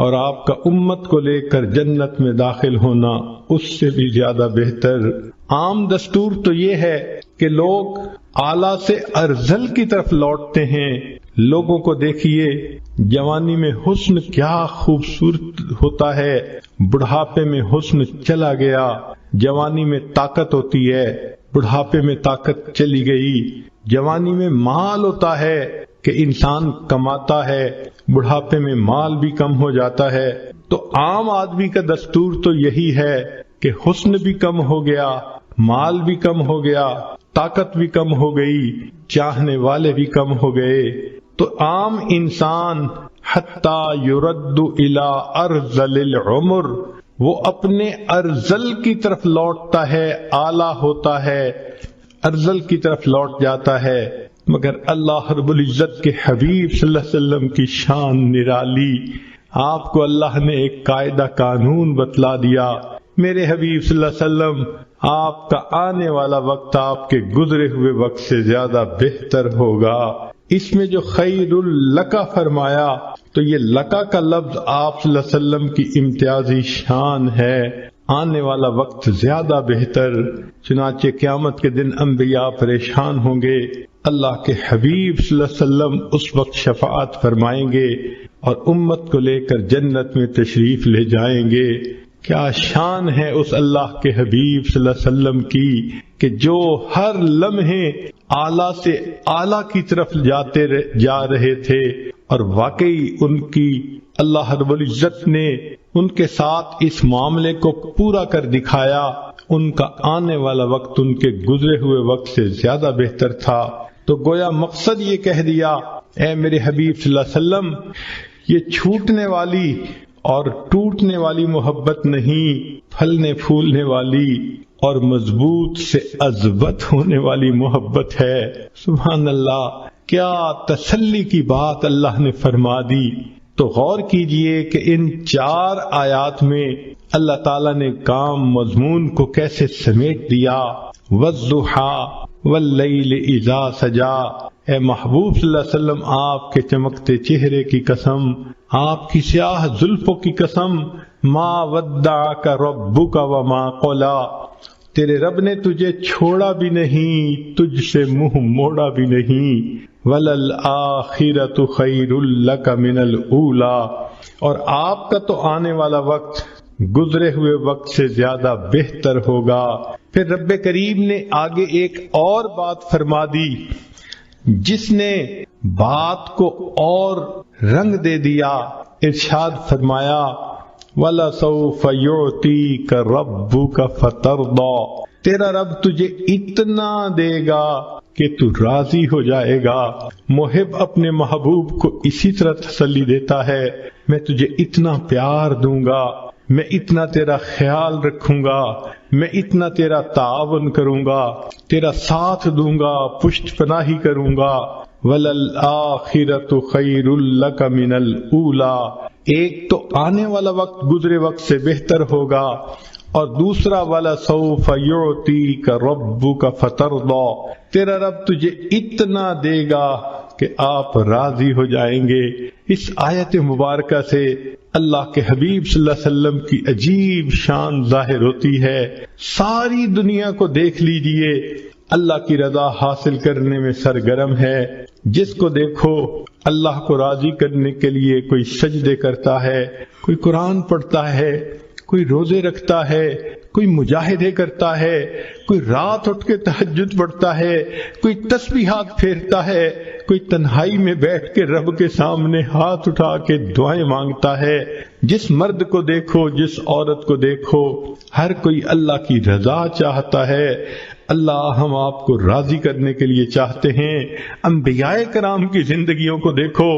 اور آپ کا امت کو لے کر جنت میں داخل ہونا اس سے بھی زیادہ بہتر۔ عام دستور تو یہ ہے کہ لوگ اعلیٰ سے ارذل کی طرف لوٹتے ہیں۔ لوگوں کو دیکھیے، جوانی میں حسن کیا خوبصورت ہوتا ہے، بڑھاپے میں حسن چلا گیا، جوانی میں طاقت ہوتی ہے، بڑھاپے میں طاقت چلی گئی، جوانی میں مال ہوتا ہے کہ انسان کماتا ہے، بڑھاپے میں مال بھی کم ہو جاتا ہے، تو عام آدمی کا دستور تو یہی ہے کہ حسن بھی کم ہو گیا، مال بھی کم ہو گیا، طاقت بھی کم ہو گئی، چاہنے والے بھی کم ہو گئے، تو عام انسان حتی یرد الی ارذل العمر، وہ اپنے ارذل کی طرف لوٹتا ہے، اعلیٰ ہوتا ہے، ارذل کی طرف لوٹ جاتا ہے، مگر اللہ رب العزت کے حبیب صلی اللہ علیہ وسلم کی شان نرالی، آپ کو اللہ نے ایک قاعدہ قانون بتلا دیا، میرے حبیب صلی اللہ علیہ وسلم، آپ کا آنے والا وقت آپ کے گزرے ہوئے وقت سے زیادہ بہتر ہوگا۔ اس میں جو خیر لکا فرمایا تو یہ لکا کا لفظ آپ صلی اللہ علیہ وسلم کی امتیازی شان ہے، آنے والا وقت زیادہ بہتر۔ چنانچہ قیامت کے دن انبیاء پریشان ہوں گے، اللہ کے حبیب صلی اللہ علیہ وسلم اس وقت شفاعت فرمائیں گے اور امت کو لے کر جنت میں تشریف لے جائیں گے۔ کیا شان ہے اس اللہ کے حبیب صلی اللہ علیہ وسلم کی کہ جو ہر لمحے اعلیٰ سے اعلیٰ کی طرف جا رہے تھے، اور واقعی ان کی اللہ رب العزت نے ان کے ساتھ اس معاملے کو پورا کر دکھایا، ان کا آنے والا وقت ان کے گزرے ہوئے وقت سے زیادہ بہتر تھا۔ تو گویا مقصد یہ کہہ دیا، اے میرے حبیب صلی اللہ علیہ وسلم، یہ چھوٹنے والی اور ٹوٹنے والی محبت نہیں، پھلنے پھولنے والی اور مضبوط سے اضبط ہونے والی محبت ہے۔ سبحان اللہ، کیا تسلی کی بات اللہ نے فرما دی۔ تو غور کیجئے کہ ان 4 آیات میں اللہ تعالیٰ نے کام مضمون کو کیسے سمیٹ دیا۔ وَالضُّحَىٰ وَاللَّيْلِ إِذَا سَجَىٰ، اے محبوب صلی اللہ علیہ وسلم، آپ کے چمکتے چہرے کی قسم، آپ کی سیاہ زلفوں کی قسم، مَا وَدَّعَكَ رَبُّكَ وَمَا قَلَىٰ، تیرے رب نے تجھے چھوڑا بھی نہیں، تجھ سے منہ موڑا بھی نہیں۔ وَلَلْآخِرَةُ خَيْرٌ لَكَ مِنَ الْأُولَىٰ، اور آپ کا تو آنے والا وقت گزرے ہوئے وقت سے زیادہ بہتر ہوگا۔ پھر رب کریم نے آگے ایک اور بات فرما دی جس نے بات کو اور رنگ دے دیا۔ ارشاد فرمایا وَلَسَوْفَ يُعْطِيكَ رَبُّكَ فَتَرْضَىٰ، تیرا رب تجھے اتنا دے گا کہ تو راضی ہو جائے گا۔ محب اپنے محبوب کو اسی طرح تسلی دیتا ہے، میں تجھے اتنا پیار دوں گا، میں اتنا تیرا خیال رکھوں گا، میں اتنا تیرا تعاون کروں گا، تیرا ساتھ دوں گا، پشت پناہی کروں گا۔ وَلَلْآخِرَةُ خَيْرٌ لَكَ مِنَ الْأُولَىٰ، ایک تو آنے والا وقت گزرے وقت سے بہتر ہوگا، اور دوسرا وَلَسَوْفَ يُعْطِيكَ رَبُّكَ فَتَرْضَىٰ، تیرا رب تجھے اتنا دے گا کہ آپ راضی ہو جائیں گے۔ اس آیت مبارکہ سے اللہ کے حبیب صلی اللہ علیہ وسلم کی عجیب شان ظاہر ہوتی ہے۔ ساری دنیا کو دیکھ لیجئے، اللہ کی رضا حاصل کرنے میں سرگرم ہے۔ جس کو دیکھو اللہ کو راضی کرنے کے لیے کوئی سجدے کرتا ہے، کوئی قرآن پڑھتا ہے، کوئی روزے رکھتا ہے، کوئی مجاہدے کرتا ہے، کوئی رات اٹھ کے تہجد پڑھتا ہے، کوئی تسبیحات پھیرتا ہے، کوئی تنہائی میں بیٹھ کے رب کے سامنے ہاتھ اٹھا کے دعائیں مانگتا ہے۔ جس مرد کو دیکھو، جس عورت کو دیکھو، ہر کوئی اللہ کی رضا چاہتا ہے۔ اللہ ہم آپ کو راضی کرنے کے لیے چاہتے ہیں۔ انبیاء کرام کی زندگیوں کو دیکھو،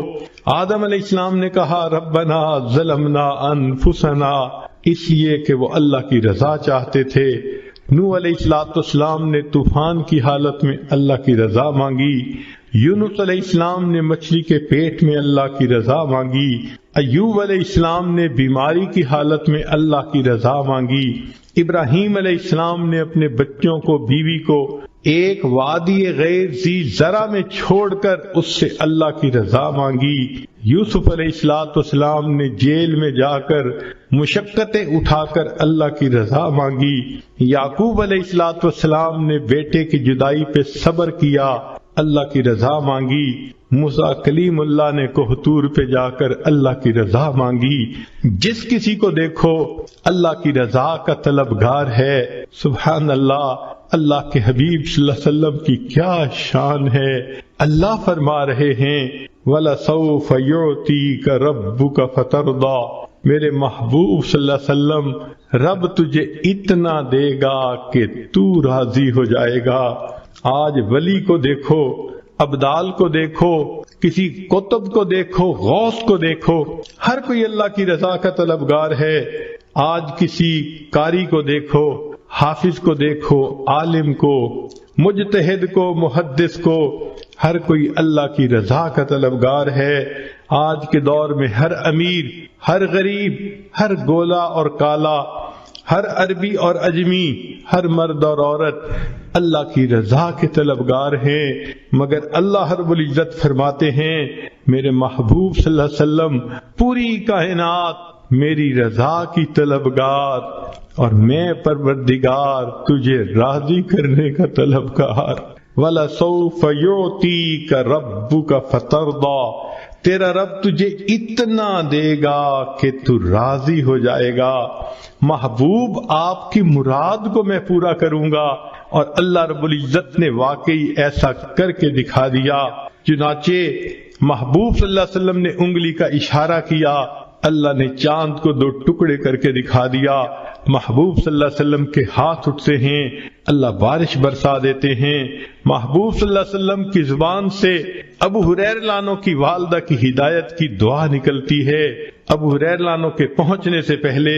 آدم علیہ السلام نے کہا ربنا ظلمنا انفسنا، اس لیے کہ وہ اللہ کی رضا چاہتے تھے۔ نوح علیہ السلام نے طوفان کی حالت میں اللہ کی رضا مانگی، یونس علیہ السلام نے مچھلی کے پیٹ میں اللہ کی رضا مانگی، ایوب علیہ السلام نے بیماری کی حالت میں اللہ کی رضا مانگی، ابراہیم علیہ السلام نے اپنے بچوں کو، بیوی کو ایک وادی غیر ذی زرع میں چھوڑ کر اس سے اللہ کی رضا مانگی، یوسف علیہ السلام نے جیل میں جا کر مشقتیں اٹھا کر اللہ کی رضا مانگی، یعقوب علیہ السلام نے بیٹے کی جدائی پہ صبر کیا، اللہ کی رضا مانگی، موسیٰ کلیم اللہ نے کوہ پہ جا کر اللہ کی رضا مانگی۔ جس کسی کو دیکھو اللہ کی رضا کا طلبگار ہے۔ سبحان اللہ، اللہ کے حبیب صلی اللہ علیہ وسلم کی کیا شان ہے۔ اللہ فرما رہے ہیں وَلَسَوْفَ يُعْطِيكَ رَبُّكَ فَتَرْضَىٰ، میرے محبوب صلی اللہ علیہ وسلم، رب تجھے اتنا دے گا کہ تو راضی ہو جائے گا۔ آج ولی کو دیکھو، ابدال کو دیکھو، کسی قطب کو دیکھو، غوث کو دیکھو، ہر کوئی اللہ کی رضا کا طلبگار ہے۔ آج کسی قاری کو دیکھو، حافظ کو دیکھو، عالم کو، مجتہد کو، محدث کو، ہر کوئی اللہ کی رضا کا طلبگار ہے۔ آج کے دور میں ہر امیر، ہر غریب، ہر گولا اور کالا، ہر عربی اور اجمی، ہر مرد اور عورت اللہ کی رضا کے طلبگار ہیں، مگر اللہ رب العزت فرماتے ہیں میرے محبوب صلی اللہ علیہ وسلم، پوری کائنات میری رضا کی طلبگار، اور میں پروردگار تجھے راضی کرنے کا طلبگار۔ وَلَسَوْفَ يُعْطِيكَ رَبُّكَ فَتَرْضَىٰ، تیرا رب تجھے اتنا دے گا کہ تو راضی ہو جائے گا۔ محبوب آپ کی مراد کو میں پورا کروں گا، اور اللہ رب العزت نے واقعی ایسا کر کے دکھا دیا۔ چنانچہ محبوب صلی اللہ علیہ وسلم نے انگلی کا اشارہ کیا، اللہ نے چاند کو 2 ٹکڑے کر کے دکھا دیا۔ محبوب صلی اللہ علیہ وسلم کے ہاتھ اٹھتے ہیں، اللہ بارش برسا دیتے ہیں۔ محبوب صلی اللہ علیہ وسلم کی زبان سے ابو ہریرہ عنہ کی والدہ کی ہدایت کی دعا نکلتی ہے، ابو ہریرہ عنہ کے پہنچنے سے پہلے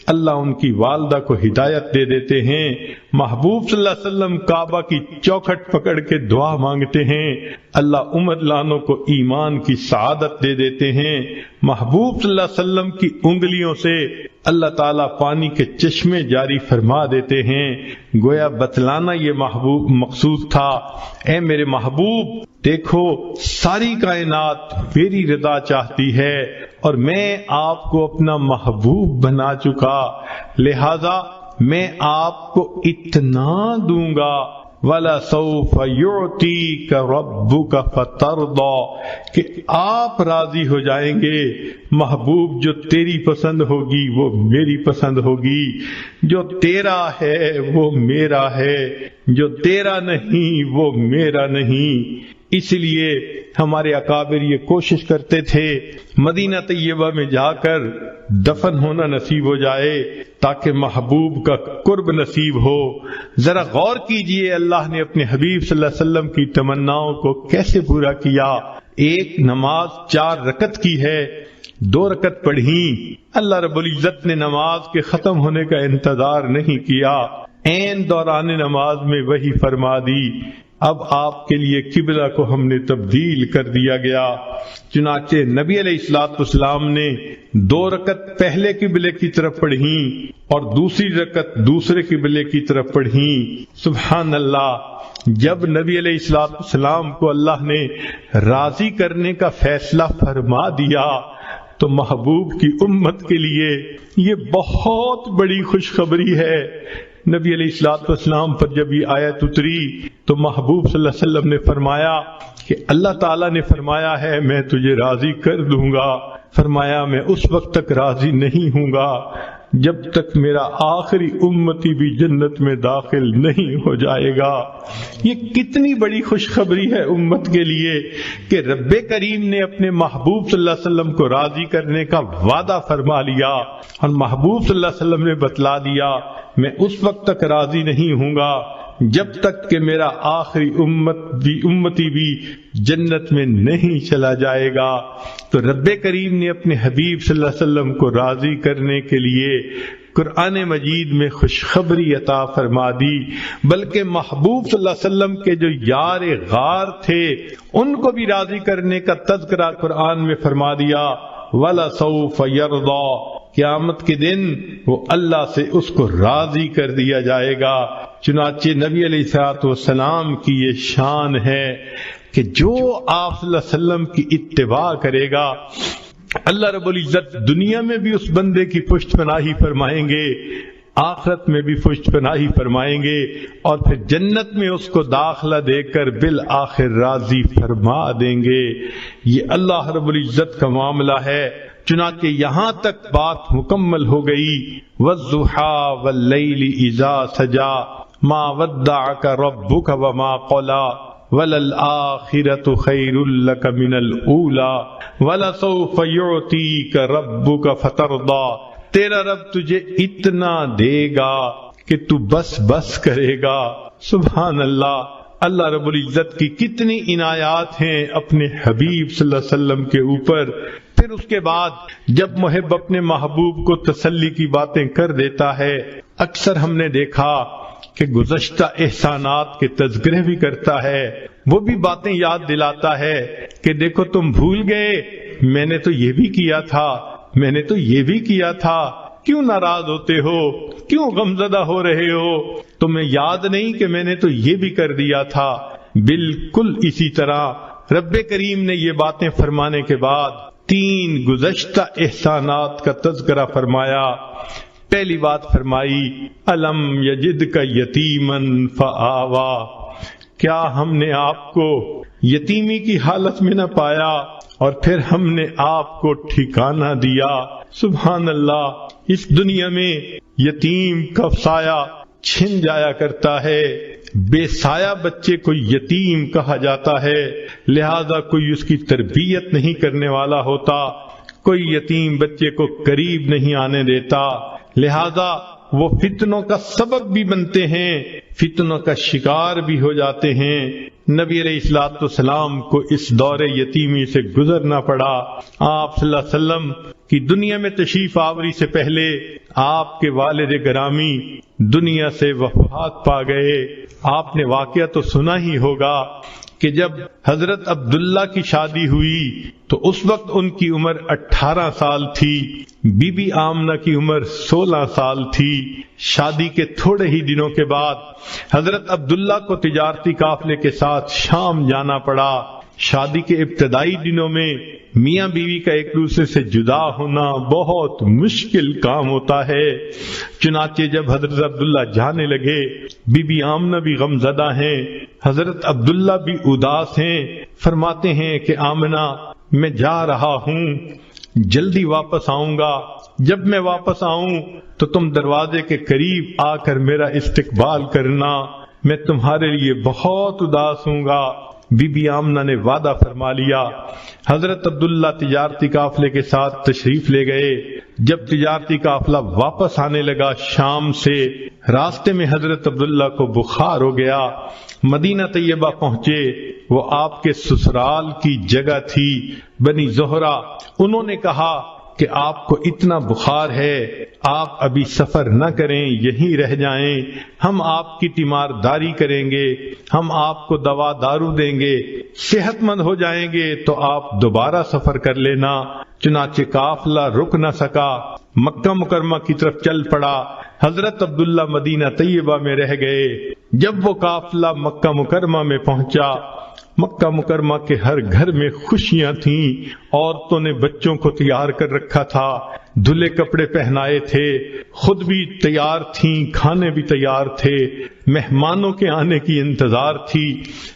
اللہ ان کی والدہ کو ہدایت دے دیتے ہیں۔ محبوب صلی اللہ علیہ وسلم کعبہ کی چوکھٹ پکڑ کے دعا مانگتے ہیں، اللہ عمر عنہ کو ایمان کی سعادت دے دیتے ہیں۔ محبوب صلی اللہ علیہ وسلم کی انگلیوں سے اللہ تعالیٰ پانی کے چشمے جاری فرما دیتے ہیں۔ گویا بتلانا یہ محبوب مقصود تھا، اے میرے محبوب دیکھو ساری کائنات میری رضا چاہتی ہے اور میں آپ کو اپنا محبوب بنا چکا، لہذا میں آپ کو اتنا دوں گا، وَلَسَوْفَ يُعْتِيكَ رَبُّكَ فَتَرْضَى، کہ آپ راضی ہو جائیں گے۔ محبوب جو تیری پسند ہوگی وہ میری پسند ہوگی، جو تیرا ہے وہ میرا ہے، جو تیرا نہیں وہ میرا نہیں۔ اس لیے ہمارے اکابر یہ کوشش کرتے تھے مدینہ طیبہ میں جا کر دفن ہونا نصیب ہو جائے تاکہ محبوب کا قرب نصیب ہو۔ ذرا غور کیجئے اللہ نے اپنے حبیب صلی اللہ علیہ وسلم کی تمناؤں کو کیسے پورا کیا۔ ایک نماز 4 رکعت کی ہے، 2 رکعت پڑھی، اللہ رب العزت نے نماز کے ختم ہونے کا انتظار نہیں کیا، عین دوران نماز میں وحی فرما دی، اب آپ کے لیے قبلہ کو ہم نے تبدیل کر دیا گیا۔ چنانچہ نبی علیہ الصلوۃ والسلام نے 2 رکعت پہلے قبلے کی طرف پڑھی اور دوسری رکعت دوسرے قبلے کی طرف پڑھی۔ سبحان اللہ، جب نبی علیہ الصلوۃ والسلام کو اللہ نے راضی کرنے کا فیصلہ فرما دیا تو محبوب کی امت کے لیے یہ بہت بڑی خوشخبری ہے۔ نبی علیہ الصلوۃ والسلام پر جب یہ آیت اتری تو محبوب صلی اللہ علیہ وسلم نے فرمایا کہ اللہ تعالیٰ نے فرمایا ہے میں تجھے راضی کر دوں گا، فرمایا میں اس وقت تک راضی نہیں ہوں گا جب تک میرا آخری امتی بھی جنت میں داخل نہیں ہو جائے گا۔ یہ کتنی بڑی خوشخبری ہے امت کے لیے کہ رب کریم نے اپنے محبوب صلی اللہ علیہ وسلم کو راضی کرنے کا وعدہ فرما لیا اور محبوب صلی اللہ علیہ وسلم نے بتلا دیا میں اس وقت تک راضی نہیں ہوں گا جب تک کہ میرا آخری امتی بھی جنت میں نہیں چلا جائے گا۔ تو رب کریم نے اپنے حبیب صلی اللہ علیہ وسلم کو راضی کرنے کے لیے قرآن مجید میں خوشخبری عطا فرما دی، بلکہ محبوب صلی اللہ علیہ وسلم کے جو یار غار تھے ان کو بھی راضی کرنے کا تذکرہ قرآن میں فرما دیا، وَلَسَوْفَ يَرْضَى، قیامت کے دن وہ اللہ سے اس کو راضی کر دیا جائے گا۔ چنانچہ نبی علیہ الصلوۃ والسلام کی یہ شان ہے کہ جو آپ صلی اللہ علیہ وسلم کی اتباع کرے گا اللہ رب العزت دنیا میں بھی اس بندے کی پشت پناہی فرمائیں گے، آخرت میں بھی پشت پناہی فرمائیں گے اور پھر جنت میں اس کو داخلہ دے کر بالآخر راضی فرما دیں گے۔ یہ اللہ رب العزت کا معاملہ ہے۔ چنانچہ یہاں تک بات مکمل ہو گئی، وَالضُّحَىٰ وَاللَّيْلِ إِذَا سَجَىٰ مَا وَدَّعَكَ رَبُّكَ وَمَا قَلَىٰ وَلَلْآخِرَةُ خَيْرٌ لَكَ مِنَ الْأُولَىٰ وَلَسَوْفَ يُعْطِيكَ رَبُّكَ فَتَرْضَىٰ، تیرا رب تجھے اتنا دے گا کہ تو بس کرے گا۔ سبحان اللہ، اللہ رب العزت کی کتنی عنایات ہیں اپنے حبیب صلی اللہ علیہ وسلم کے اوپر۔ پھر اس کے بعد جب محب اپنے محبوب کو تسلی کی باتیں کر دیتا ہے، اکثر ہم نے دیکھا کہ گزشتہ احسانات کے تذکرے بھی کرتا ہے، وہ بھی باتیں یاد دلاتا ہے کہ دیکھو تم بھول گئے، میں نے تو یہ بھی کیا تھا، میں نے تو یہ بھی کیا تھا، کیوں ناراض ہوتے ہو، کیوں غمزدہ ہو رہے ہو، تمہیں یاد نہیں کہ میں نے تو یہ بھی کر دیا تھا۔ بالکل اسی طرح رب کریم نے یہ باتیں فرمانے کے بعد 3 گزشتہ احسانات کا تذکرہ فرمایا۔ پہلی بات فرمائی الم یجدک یتیما فآوا، کیا ہم نے آپ کو یتیمی کی حالت میں نہ پایا اور پھر ہم نے آپ کو ٹھکانہ دیا۔ سبحان اللہ، اس دنیا میں یتیم کا سایہ چھن جایا کرتا ہے، بے سایہ بچے کو یتیم کہا جاتا ہے، لہذا کوئی اس کی تربیت نہیں کرنے والا ہوتا، کوئی یتیم بچے کو قریب نہیں آنے دیتا، لہذا وہ فتنوں کا سبب بھی بنتے ہیں، فتنوں کا شکار بھی ہو جاتے ہیں۔ نبی علیہ الصلوۃ والسلام کو اس دور یتیمی سے گزرنا پڑا۔ آپ صلی اللہ علیہ وسلم کی دنیا میں تشریف آوری سے پہلے آپ کے والد گرامی دنیا سے وفات پا گئے۔ آپ نے واقعہ تو سنا ہی ہوگا کہ جب حضرت عبداللہ کی شادی ہوئی تو اس وقت ان کی عمر 18 سال تھی، بی بی آمنہ کی عمر 16 سال تھی۔ شادی کے تھوڑے ہی دنوں کے بعد حضرت عبداللہ کو تجارتی قافلے کے ساتھ شام جانا پڑا۔ شادی کے ابتدائی دنوں میں میاں بیوی کا ایک دوسرے سے جدا ہونا بہت مشکل کام ہوتا ہے۔ چنانچہ جب حضرت عبداللہ جانے لگے، بی بی آمنہ بھی غمزدہ ہیں، حضرت عبداللہ بھی اداس ہیں۔ فرماتے ہیں کہ آمنہ میں جا رہا ہوں، جلدی واپس آؤں گا، جب میں واپس آؤں تو تم دروازے کے قریب آ کر میرا استقبال کرنا، میں تمہارے لیے بہت اداس ہوں گا۔ بی بی آمنہ نے وعدہ فرما لیا۔ حضرت عبداللہ تجارتی قافلے کے ساتھ تشریف لے گئے۔ جب تجارتی قافلہ واپس آنے لگا شام سے، راستے میں حضرت عبداللہ کو بخار ہو گیا۔ مدینہ طیبہ پہنچے، وہ آپ کے سسرال کی جگہ تھی بنی زہرہ۔ انہوں نے کہا کہ آپ کو اتنا بخار ہے، آپ ابھی سفر نہ کریں، یہیں رہ جائیں، ہم آپ کی تیمارداری کریں گے، ہم آپ کو دوا دارو دیں گے، صحت مند ہو جائیں گے تو آپ دوبارہ سفر کر لینا۔ چنانچہ قافلہ رک نہ سکا، مکہ مکرمہ کی طرف چل پڑا۔ حضرت عبداللہ مدینہ طیبہ میں رہ گئے۔ جب وہ قافلہ مکہ مکرمہ میں پہنچا، مکہ مکرمہ کے ہر گھر میں خوشیاں تھیں، عورتوں نے بچوں کو تیار کر رکھا تھا، دھلے کپڑے پہنائے تھے، خود بھی تیار تھیں، کھانے بھی تیار تھے، مہمانوں کے آنے کی انتظار تھی،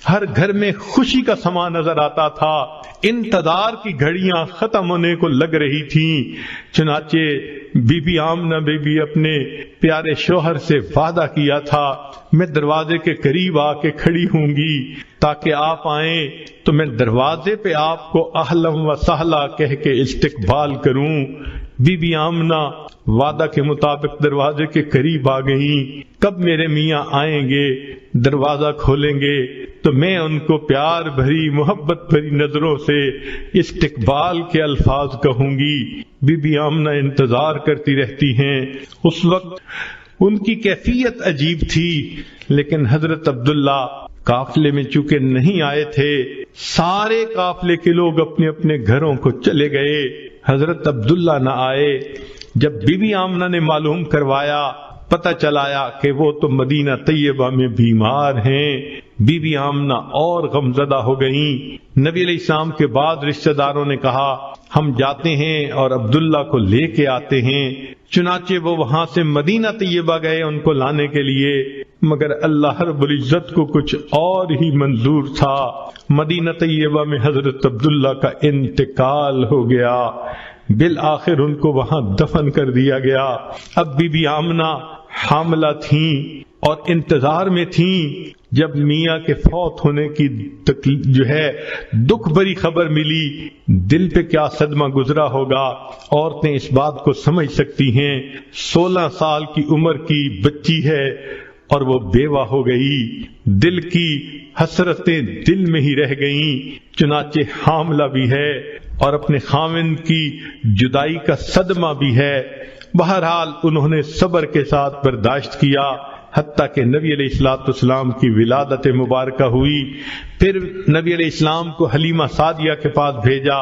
ہر گھر میں خوشی کا سما نظر آتا تھا۔ انتظار کی گھڑیاں ختم ہونے کو لگ رہی تھیں۔ چنانچہ بی بی آمنہ بی بی اپنے پیارے شوہر سے وعدہ کیا تھا، میں دروازے کے قریب آ کے کھڑی ہوں گی تاکہ آپ آئیں تو میں دروازے پہ آپ کو اہلم و سہلا کہہ کے استقبال کروں۔ بی بی آمنہ وعدہ کے مطابق دروازے کے قریب آ گئیں۔ کب میرے میاں آئیں گے، دروازہ کھولیں گے تو میں ان کو پیار بھری محبت بھری نظروں سے استقبال کے الفاظ کہوں گی۔ بی بی آمنہ انتظار کرتی رہتی ہیں۔ اس وقت ان کی کیفیت عجیب تھی، لیکن حضرت عبداللہ قافلے میں چونکہ نہیں آئے تھے، سارے قافلے کے لوگ اپنے اپنے گھروں کو چلے گئے، حضرت عبداللہ نہ آئے۔ جب بی بی آمنہ نے معلوم کروایا، پتہ چلایا کہ وہ تو مدینہ طیبہ میں بیمار ہیں، بی بی آمنہ اور غمزدہ ہو گئیں۔ نبی علیہ السلام کے بعد رشتہ داروں نے کہا ہم جاتے ہیں اور عبداللہ کو لے کے آتے ہیں۔ چنانچہ وہ وہاں سے مدینہ طیبہ گئے ان کو لانے کے لیے، مگر اللہ رب العزت کو کچھ اور ہی منظور تھا۔ مدینہ طیبہ میں حضرت عبداللہ کا انتقال ہو گیا، بالآخر ان کو وہاں دفن کر دیا گیا۔ اب بی بی آمنہ حاملہ تھیں اور انتظار میں تھیں۔ جب میاں کے فوت ہونے کی دکھ بری خبر ملی، دل پہ کیا صدمہ گزرا ہوگا، عورتیں اس بات کو سمجھ سکتی ہیں۔ 16 سال کی عمر کی بچی ہے اور وہ بیوہ ہو گئی، دل کی حسرتیں دل میں ہی رہ گئیں۔ چنانچہ حاملہ بھی ہے اور اپنے خاوند کی جدائی کا صدمہ بھی ہے۔ بہرحال انہوں نے صبر کے ساتھ برداشت کیا، حتیٰ کہ نبی علیہ الصلوۃ والسلام کی ولادت مبارکہ ہوئی۔ پھر نبی علیہ السلام کو حلیمہ سعدیہ کے پاس بھیجا۔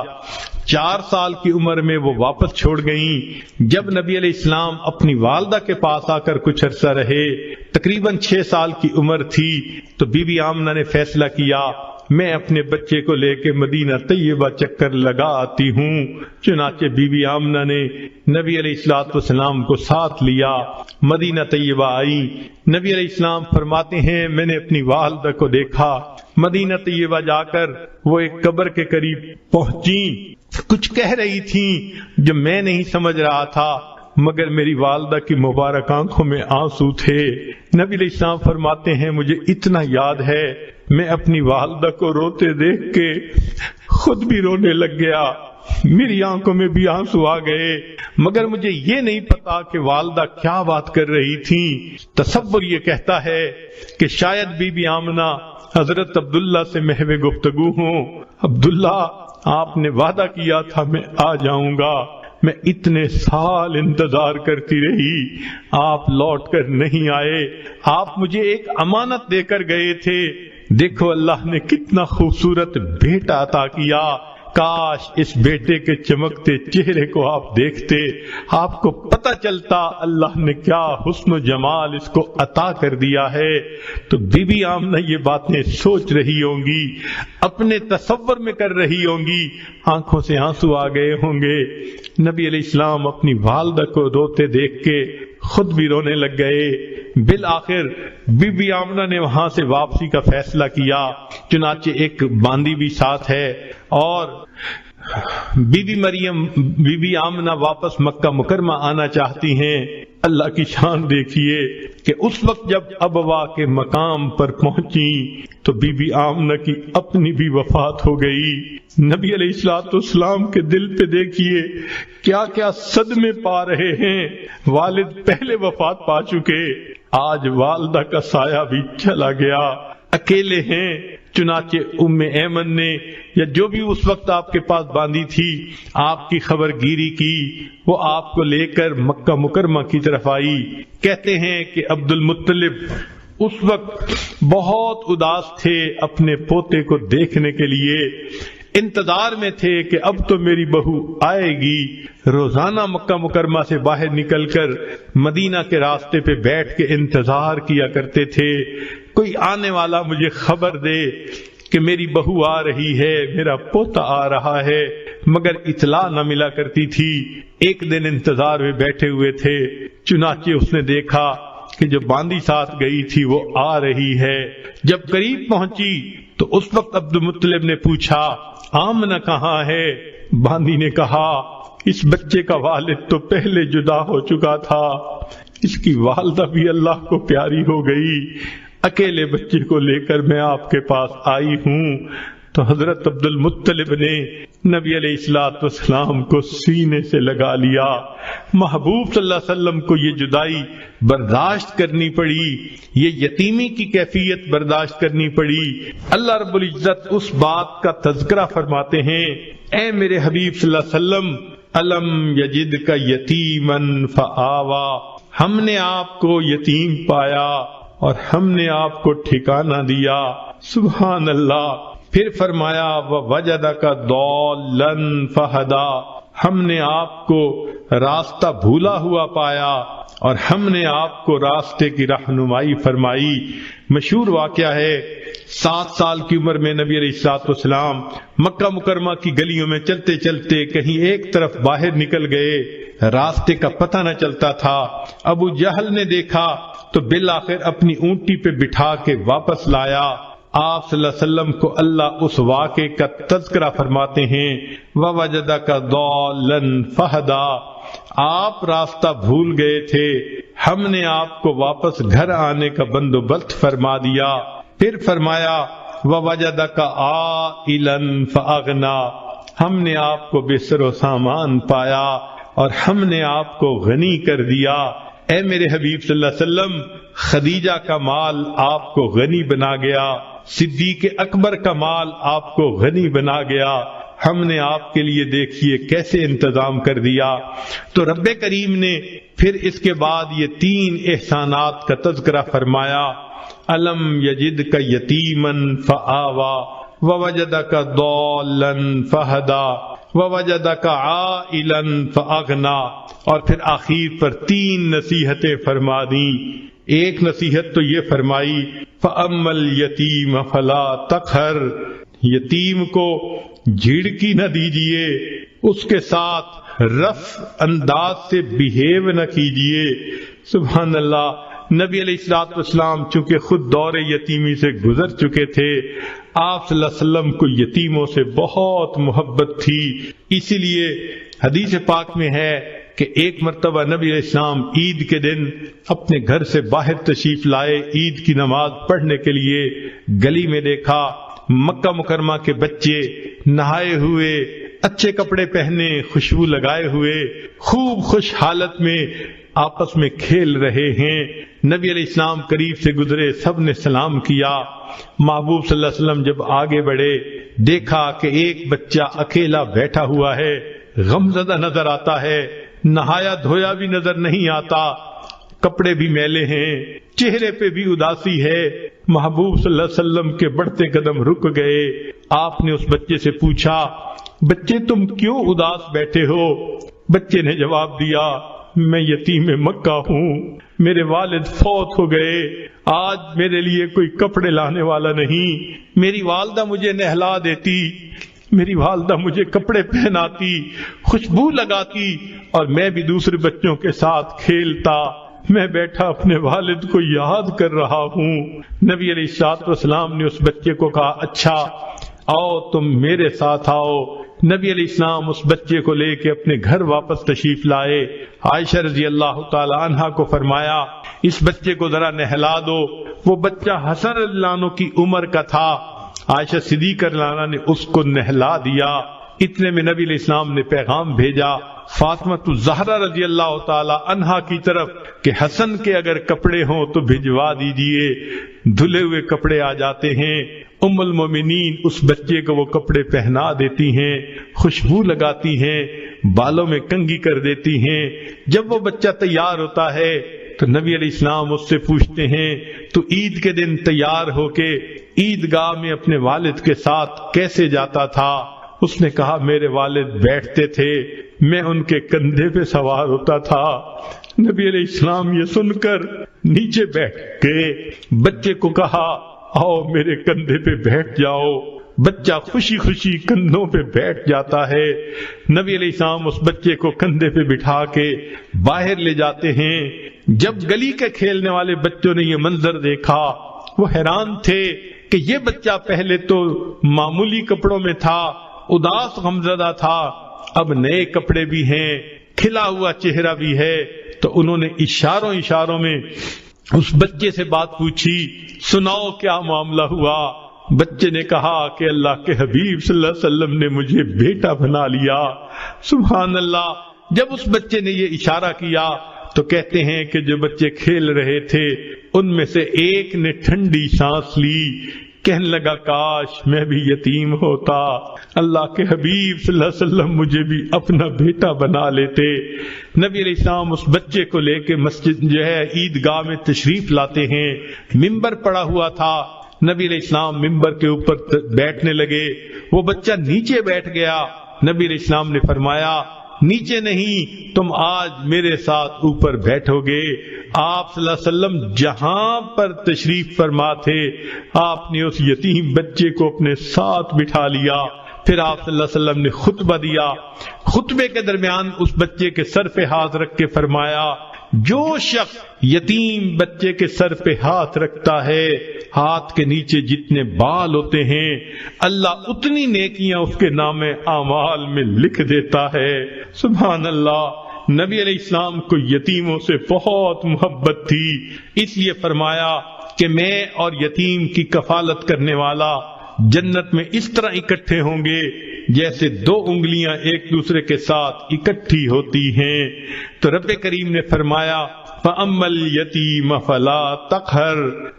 4 سال کی عمر میں وہ واپس چھوڑ گئیں۔ جب نبی علیہ السلام اپنی والدہ کے پاس آ کر کچھ عرصہ رہے، تقریباً 6 سال کی عمر تھی، تو بی بی آمنہ نے فیصلہ کیا میں اپنے بچے کو لے کے مدینہ طیبہ چکر لگا آتی ہوں۔ چنانچہ بی بی آمنہ نے نبی علیہ الصلوۃ والسلام کو ساتھ لیا، مدینہ طیبہ آئی۔ نبی علیہ السلام فرماتے ہیں میں نے اپنی والدہ کو دیکھا، مدینہ طیبہ جا کر وہ ایک قبر کے قریب پہنچی، کچھ کہہ رہی تھیں جو میں نہیں سمجھ رہا تھا، مگر میری والدہ کی مبارک آنکھوں میں آنسو تھے۔ نبی علیہ السلام فرماتے ہیں مجھے اتنا یاد ہے میں اپنی والدہ کو روتے دیکھ کے خود بھی رونے لگ گیا۔ میری آنکھوں میں بھی آنسو آ گئے، مگر مجھے یہ نہیں پتا کہ والدہ کیا بات کر رہی تھی۔ تصور یہ کہتا ہے کہ شاید بی بی آمنہ حضرت عبداللہ سے محو گفتگو ہوں۔ عبداللہ، آپ نے وعدہ کیا تھا میں آ جاؤں گا، میں اتنے سال انتظار کرتی رہی، آپ لوٹ کر نہیں آئے، آپ مجھے ایک امانت دے کر گئے تھے۔ دیکھو اللہ نے کتنا خوبصورت بیٹا عطا کیا، کاش اس بیٹے کے چمکتے چہرے کو آپ دیکھتے، آپ کو پتہ چلتا اللہ نے کیا حسن و جمال اس کو عطا کر دیا ہے۔ تو بی بی آمنہ یہ باتیں سوچ رہی ہوں گی، اپنے تصور میں کر رہی ہوں گی، آنکھوں سے آنسو آ گئے ہوں گے۔ نبی علیہ السلام اپنی والدہ کو روتے دیکھ کے خود بھی رونے لگ گئے۔ بالآخر بی بی آمنہ نے وہاں سے واپسی کا فیصلہ کیا، چنانچہ ایک باندی بھی ساتھ ہے، اور بی بی آمنہ واپس مکہ مکرمہ آنا چاہتی ہیں۔ اللہ کی شان دیکھیے کہ اس وقت جب ابوا کے مقام پر پہنچی تو بی بی آمنہ کی اپنی بھی وفات ہو گئی۔ نبی علیہ السلام کے دل پہ دیکھیے کیا کیا صدمے پا رہے ہیں۔ والد پہلے وفات پا چکے، آج والدہ کا سایہ بھی چلا گیا، اکیلے ہیں۔ چنانچہ ام ایمن نے یا جو بھی اس وقت آپ کے پاس باندھی تھی آپ کی خبر گیری کی، وہ آپ کو لے کر مکہ مکرمہ کی طرف آئی۔ کہتے ہیں کہ عبد المطلب اس وقت بہت اداس تھے اپنے پوتے کو دیکھنے کے لیے، انتظار میں تھے کہ اب تو میری بہو آئے گی۔ روزانہ مکہ مکرمہ سے باہر نکل کر مدینہ کے راستے پہ بیٹھ کے انتظار کیا کرتے تھے، کوئی آنے والا مجھے خبر دے کہ میری بہو آ رہی ہے، میرا پوتا آ رہا ہے، مگر اطلاع نہ ملا کرتی تھی۔ ایک دن انتظار میں بیٹھے ہوئے تھے، چنانچہ اس نے دیکھا کہ جو باندی ساتھ گئی تھی وہ آ رہی ہے۔ جب قریب پہنچی تو اس وقت عبد المطلب نے پوچھا آمنہ کہاں ہے؟ باندی نے کہا اس بچے کا والد تو پہلے جدا ہو چکا تھا، اس کی والدہ بھی اللہ کو پیاری ہو گئی، اکیلے بچے کو لے کر میں آپ کے پاس آئی ہوں۔ تو حضرت عبد المطلب نے نبی علیہ السلام کو سینے سے لگا لیا۔ محبوب صلی اللہ علیہ وسلم کو یہ جدائی برداشت کرنی پڑی، یہ یتیمی کی کیفیت برداشت کرنی پڑی۔ اللہ رب العزت اس بات کا تذکرہ فرماتے ہیں، اے میرے حبیب صلی اللہ علیہ وسلم، الم یجدک یتیما فآوا، ہم نے آپ کو یتیم پایا اور ہم نے آپ کو ٹھکانہ دیا۔ سبحان اللہ۔ پھر فرمایا وَوَجَدَكَ ضَالًّا فَهَدَىٰ، ہم نے آپ کو راستہ بھولا ہوا پایا اور ہم نے آپ کو راستے کی رہنمائی فرمائی۔ مشہور واقعہ ہے، 7 سال کی عمر میں نبی علیہ السلام مکہ مکرمہ کی گلیوں میں چلتے چلتے کہیں ایک طرف باہر نکل گئے، راستے کا پتہ نہ چلتا تھا۔ ابو جہل نے دیکھا تو بالآخر اپنی اونٹی پہ بٹھا کے واپس لایا۔ آپ صلی اللہ علیہ وسلم کو اللہ اس واقعے کا تذکرہ فرماتے ہیں، وَوَجَدَكَ ضَالًّا فَهَدَىٰ، آپ راستہ بھول گئے تھے، ہم نے آپ کو واپس گھر آنے کا بندوبست فرما دیا۔ پھر فرمایا وَوَجَدَكَ عَائِلًا فَأَغْنَىٰ، ہم نے آپ کو بستر و سامان پایا اور ہم نے آپ کو غنی کر دیا۔ اے میرے حبیب صلی اللہ علیہ وسلم، خدیجہ کا مال آپ کو غنی بنا گیا، صدیق اکبر کا مال آپ کو غنی بنا گیا، ہم نے آپ کے لیے دیکھیے کیسے انتظام کر دیا۔ تو رب کریم نے پھر اس کے بعد یہ 3 احسانات کا تذکرہ فرمایا، الم یجدک یتیما فآوا، ووجدک ضالا فہدا، ووجدک عائلا فاغنا، اور پھر آخر پر 3 نصیحتیں فرما دیں۔ ایک نصیحت تو یہ فرمائی فَأَمَّا الْيَتِيمَ فَلَا تَقْهَرْ، یتیم کو جھڑکی نہ دیجئے، اس کے ساتھ رف انداز سے بیہیو نہ کیجئے۔ سبحان اللہ۔ نبی علیہ السلام چونکہ خود دور یتیمی سے گزر چکے تھے، آپ صلی اللہ علیہ وسلم کو یتیموں سے بہت محبت تھی، اسی لیے حدیث پاک میں ہے کہ ایک مرتبہ نبی علیہ السلام عید کے دن اپنے گھر سے باہر تشریف لائے، عید کی نماز پڑھنے کے لیے گلی میں دیکھا مکہ مکرمہ کے بچے نہائے ہوئے اچھے کپڑے پہنے، خوشبو لگائے ہوئے، خوب خوش حالت میں آپس میں کھیل رہے ہیں۔ نبی علیہ السلام قریب سے گزرے، سب نے سلام کیا۔ محبوب صلی اللہ علیہ وسلم جب آگے بڑھے، دیکھا کہ ایک بچہ اکیلا بیٹھا ہوا ہے، غمزدہ نظر آتا ہے، نہایا دھویا بھی نظر نہیں آتا، کپڑے بھی میلے ہیں، چہرے پہ بھی اداسی ہے۔ محبوب صلی اللہ علیہ وسلم کے بڑھتے قدم رک گئے۔ آپ نے اس بچے سے پوچھا، بچے تم کیوں اداس بیٹھے ہو؟ بچے نے جواب دیا، میں یتیم مکہ ہوں، میرے والد فوت ہو گئے، آج میرے لیے کوئی کپڑے لانے والا نہیں، میری والدہ مجھے نہلا دیتی، میری والدہ مجھے کپڑے پہناتی، خوشبو لگاتی، اور میں بھی دوسرے بچوں کے ساتھ کھیلتا، میں بیٹھا اپنے والد کو یاد کر رہا ہوں۔ نبی علیہ الصلوۃ والسلام نے اس بچے کو کہا، اچھا آؤ تم میرے ساتھ آؤ۔ نبی علیہ السلام اس بچے کو لے کے اپنے گھر واپس تشریف لائے۔ عائشہ رضی اللہ تعالی عنہا کو فرمایا، اس بچے کو ذرا نہلا دو۔ وہ بچہ حسن رضی اللہ عنہ کی عمر کا تھا۔ عائشہ صدیقہ رضی اللہ عنہا نے اس کو نہلا دیا۔ اتنے میں نبی علیہ السلام نے پیغام بھیجا فاطمہ الزہرا رضی اللہ تعالی عنہا کی طرف کہ حسن کے اگر کپڑے ہوں تو بھجوا دیجئے۔ دھلے ہوئے کپڑے آ جاتے ہیں، ام المومنین اس بچے کو وہ کپڑے پہنا دیتی ہیں، خوشبو لگاتی ہیں، بالوں میں کنگھی کر دیتی ہیں۔ جب وہ بچہ تیار ہوتا ہے تو نبی علیہ السلام اس سے پوچھتے ہیں، تو عید کے دن تیار ہو کے عیدگاہ میں اپنے والد کے ساتھ کیسے جاتا تھا؟ اس نے کہا، میرے والد بیٹھتے تھے، میں ان کے کندھے پہ سوار ہوتا تھا۔ نبی علیہ السلام یہ سن کر نیچے بیٹھ گئے، بچے کو کہا، آؤ میرے کندھے پہ بیٹھ جاؤ۔ بچہ خوشی خوشی کندھوں پہ بیٹھ جاتا ہے۔ نبی علیہ السلام اس بچے کو کندھے پہ بٹھا کے باہر لے جاتے ہیں۔ جب گلی کے کھیلنے والے بچوں نے یہ منظر دیکھا، وہ حیران تھے کہ یہ بچہ پہلے تو معمولی کپڑوں میں تھا، اداس غمزدہ تھا، اب نئے کپڑے بھی ہیں، کھلا ہوا چہرہ بھی ہے۔ تو انہوں نے اشاروں میں اس بچے سے بات پوچھی، سناؤ کیا معاملہ ہوا؟ بچے نے کہا کہ اللہ کے حبیب صلی اللہ علیہ وسلم نے مجھے بیٹا بنا لیا۔ سبحان اللہ۔ جب اس بچے نے یہ اشارہ کیا تو کہتے ہیں کہ جو بچے کھیل رہے تھے ان میں سے ایک نے ٹھنڈی سانس لی، کہنے لگا، کاش میں بھی یتیم ہوتا، اللہ کے حبیب صلی اللہ علیہ وسلم مجھے بھی اپنا بیٹا بنا لیتے۔ نبی علیہ السلام اس بچے کو لے کے مسجد جو ہے عیدگاہ میں تشریف لاتے ہیں۔ ممبر پڑا ہوا تھا، نبی علیہ السلام ممبر کے اوپر بیٹھنے لگے، وہ بچہ نیچے بیٹھ گیا۔ نبی علیہ السلام نے فرمایا، نیچے نہیں، تم آج میرے ساتھ اوپر بیٹھو گے۔ آپ صلی اللہ علیہ وسلم جہاں پر تشریف فرما تھے، آپ نے اس یتیم بچے کو اپنے ساتھ بٹھا لیا۔ پھر آپ صلی اللہ علیہ وسلم نے خطبہ دیا۔ خطبے کے درمیان اس بچے کے سر پہ ہاتھ رکھ کے فرمایا، جو شخص یتیم بچے کے سر پہ ہاتھ رکھتا ہے، ہاتھ کے نیچے جتنے بال ہوتے ہیں اللہ اتنی نیکیاں اس کے نام اعمال میں لکھ دیتا ہے۔ سبحان اللہ۔ نبی علیہ السلام کو یتیموں سے بہت محبت تھی، اس لیے فرمایا کہ میں اور یتیم کی کفالت کرنے والا جنت میں اس طرح اکٹھے ہوں گے جیسے دو انگلیاں ایک دوسرے کے ساتھ اکٹھی ہوتی ہیں۔ تو رب کریم نے فرمایا، فَأَمَّا الْيَتِيمَ فَلَا تَقْهَرْ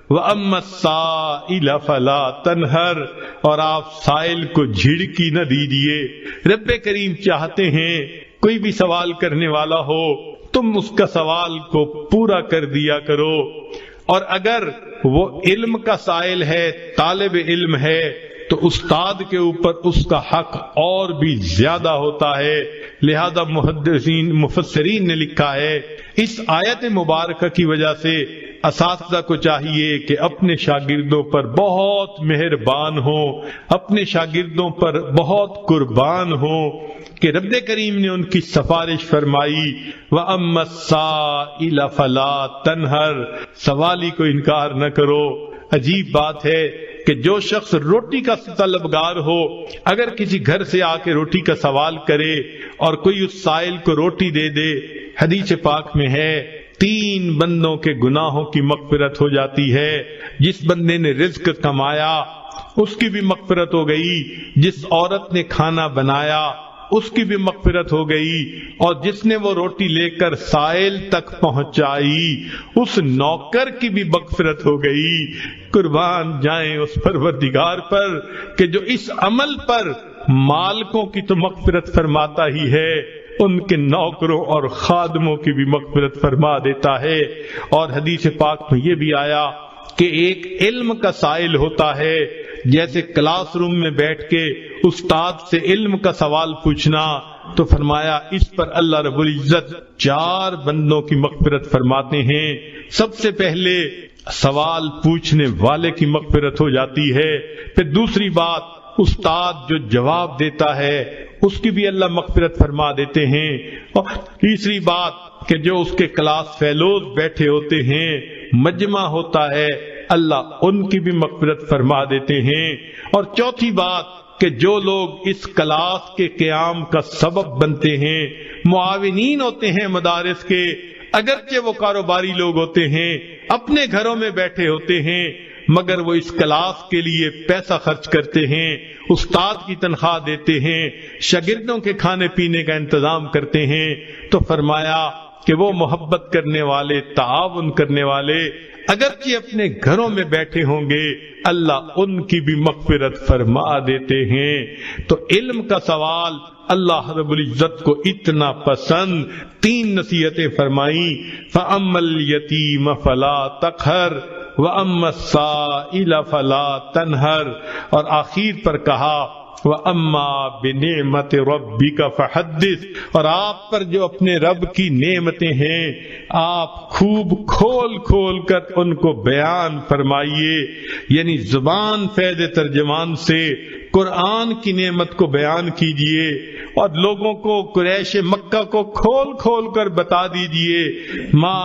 وَأَمَّا السَّائِلَ فَلَا تَنْهَرْ، اور آپ سائل کو جھڑکی نہ دیجیے۔ رب کریم چاہتے ہیں کوئی بھی سوال کرنے والا ہو تم اس کا سوال کو پورا کر دیا کرو، اور اگر وہ علم کا سائل ہے، طالب علم ہے، تو استاد کے اوپر اس کا حق اور بھی زیادہ ہوتا ہے۔ لہذا مفسرین نے لکھا ہے اس آیت مبارکہ کی وجہ سے اساتذہ کو چاہیے کہ اپنے شاگردوں پر بہت مہربان ہوں، اپنے شاگردوں پر بہت قربان ہوں کہ رب کریم نے ان کی سفارش فرمائی، وَأَمَّا السَّائِلَ فَلَا تَنْهَرْ، سوالی کو انکار نہ کرو۔ عجیب بات ہے کہ جو شخص روٹی کا طلبگار ہو، اگر کسی گھر سے آ کے روٹی کا سوال کرے اور کوئی اس سائل کو روٹی دے دے، حدیث پاک میں ہے 3 بندوں کے گناہوں کی مغفرت ہو جاتی ہے۔ جس بندے نے رزق کمایا اس کی بھی مغفرت ہو گئی، جس عورت نے کھانا بنایا اس کی بھی مغفرت ہو گئی، اور جس نے وہ روٹی لے کر سائل تک پہنچائی اس نوکر کی بھی مغفرت ہو گئی۔ قربان جائیں اس پروردگار پر کہ جو اس عمل پر مالکوں کی تو مغفرت فرماتا ہی ہے، ان کے نوکروں اور خادموں کی بھی مغفرت فرما دیتا ہے۔ اور حدیث پاک میں یہ بھی آیا کہ ایک علم کا سائل ہوتا ہے، جیسے کلاس روم میں بیٹھ کے استاد سے علم کا سوال پوچھنا، تو فرمایا اس پر اللہ رب العزت 4 بندوں کی مغفرت فرماتے ہیں۔ سب سے پہلے سوال پوچھنے والے کی مغفرت ہو جاتی ہے، پھر دوسری بات استاد جو جواب دیتا ہے اس کی بھی اللہ مغفرت فرما دیتے ہیں، اور تیسری بات کہ جو اس کے کلاس فیلوز بیٹھے ہوتے ہیں، مجمع ہوتا ہے، اللہ ان کی بھی مغفرت فرما دیتے ہیں، اور چوتھی بات کہ جو لوگ اس کلاس کے قیام کا سبب بنتے ہیں، معاونین ہوتے ہیں مدارس کے، اگرچہ وہ کاروباری لوگ ہوتے ہیں، اپنے گھروں میں بیٹھے ہوتے ہیں، مگر وہ اس کلاس کے لیے پیسہ خرچ کرتے ہیں، استاد کی تنخواہ دیتے ہیں، شاگردوں کے کھانے پینے کا انتظام کرتے ہیں، تو فرمایا کہ وہ محبت کرنے والے، تعاون کرنے والے اگرچہ اپنے گھروں میں بیٹھے ہوں گے، اللہ ان کی بھی مغفرت فرما دیتے ہیں۔ تو علم کا سوال اللہ رب العزت کو اتنا پسند، 3 نصیحتیں فرمائیں، فَأَمَّا الْيَتِيمَ فَلَا تَقْهَرْ وَأَمَّا السَّائِلَ فَلَا تَنْهَرْ، اور آخر پر کہا وَأَمَّا بِنِعْمَةِ رَبِّكَ فَحَدِّثْ، اور آپ پر جو اپنے رب کی نعمتیں ہیں آپ خوب کھول کھول کر ان کو بیان فرمائیے، یعنی زبان فیض ترجمان سے قرآن کی نعمت کو بیان کیجئے، اور لوگوں کو قریش مکہ کو کھول کھول کر بتا دیجئے، ما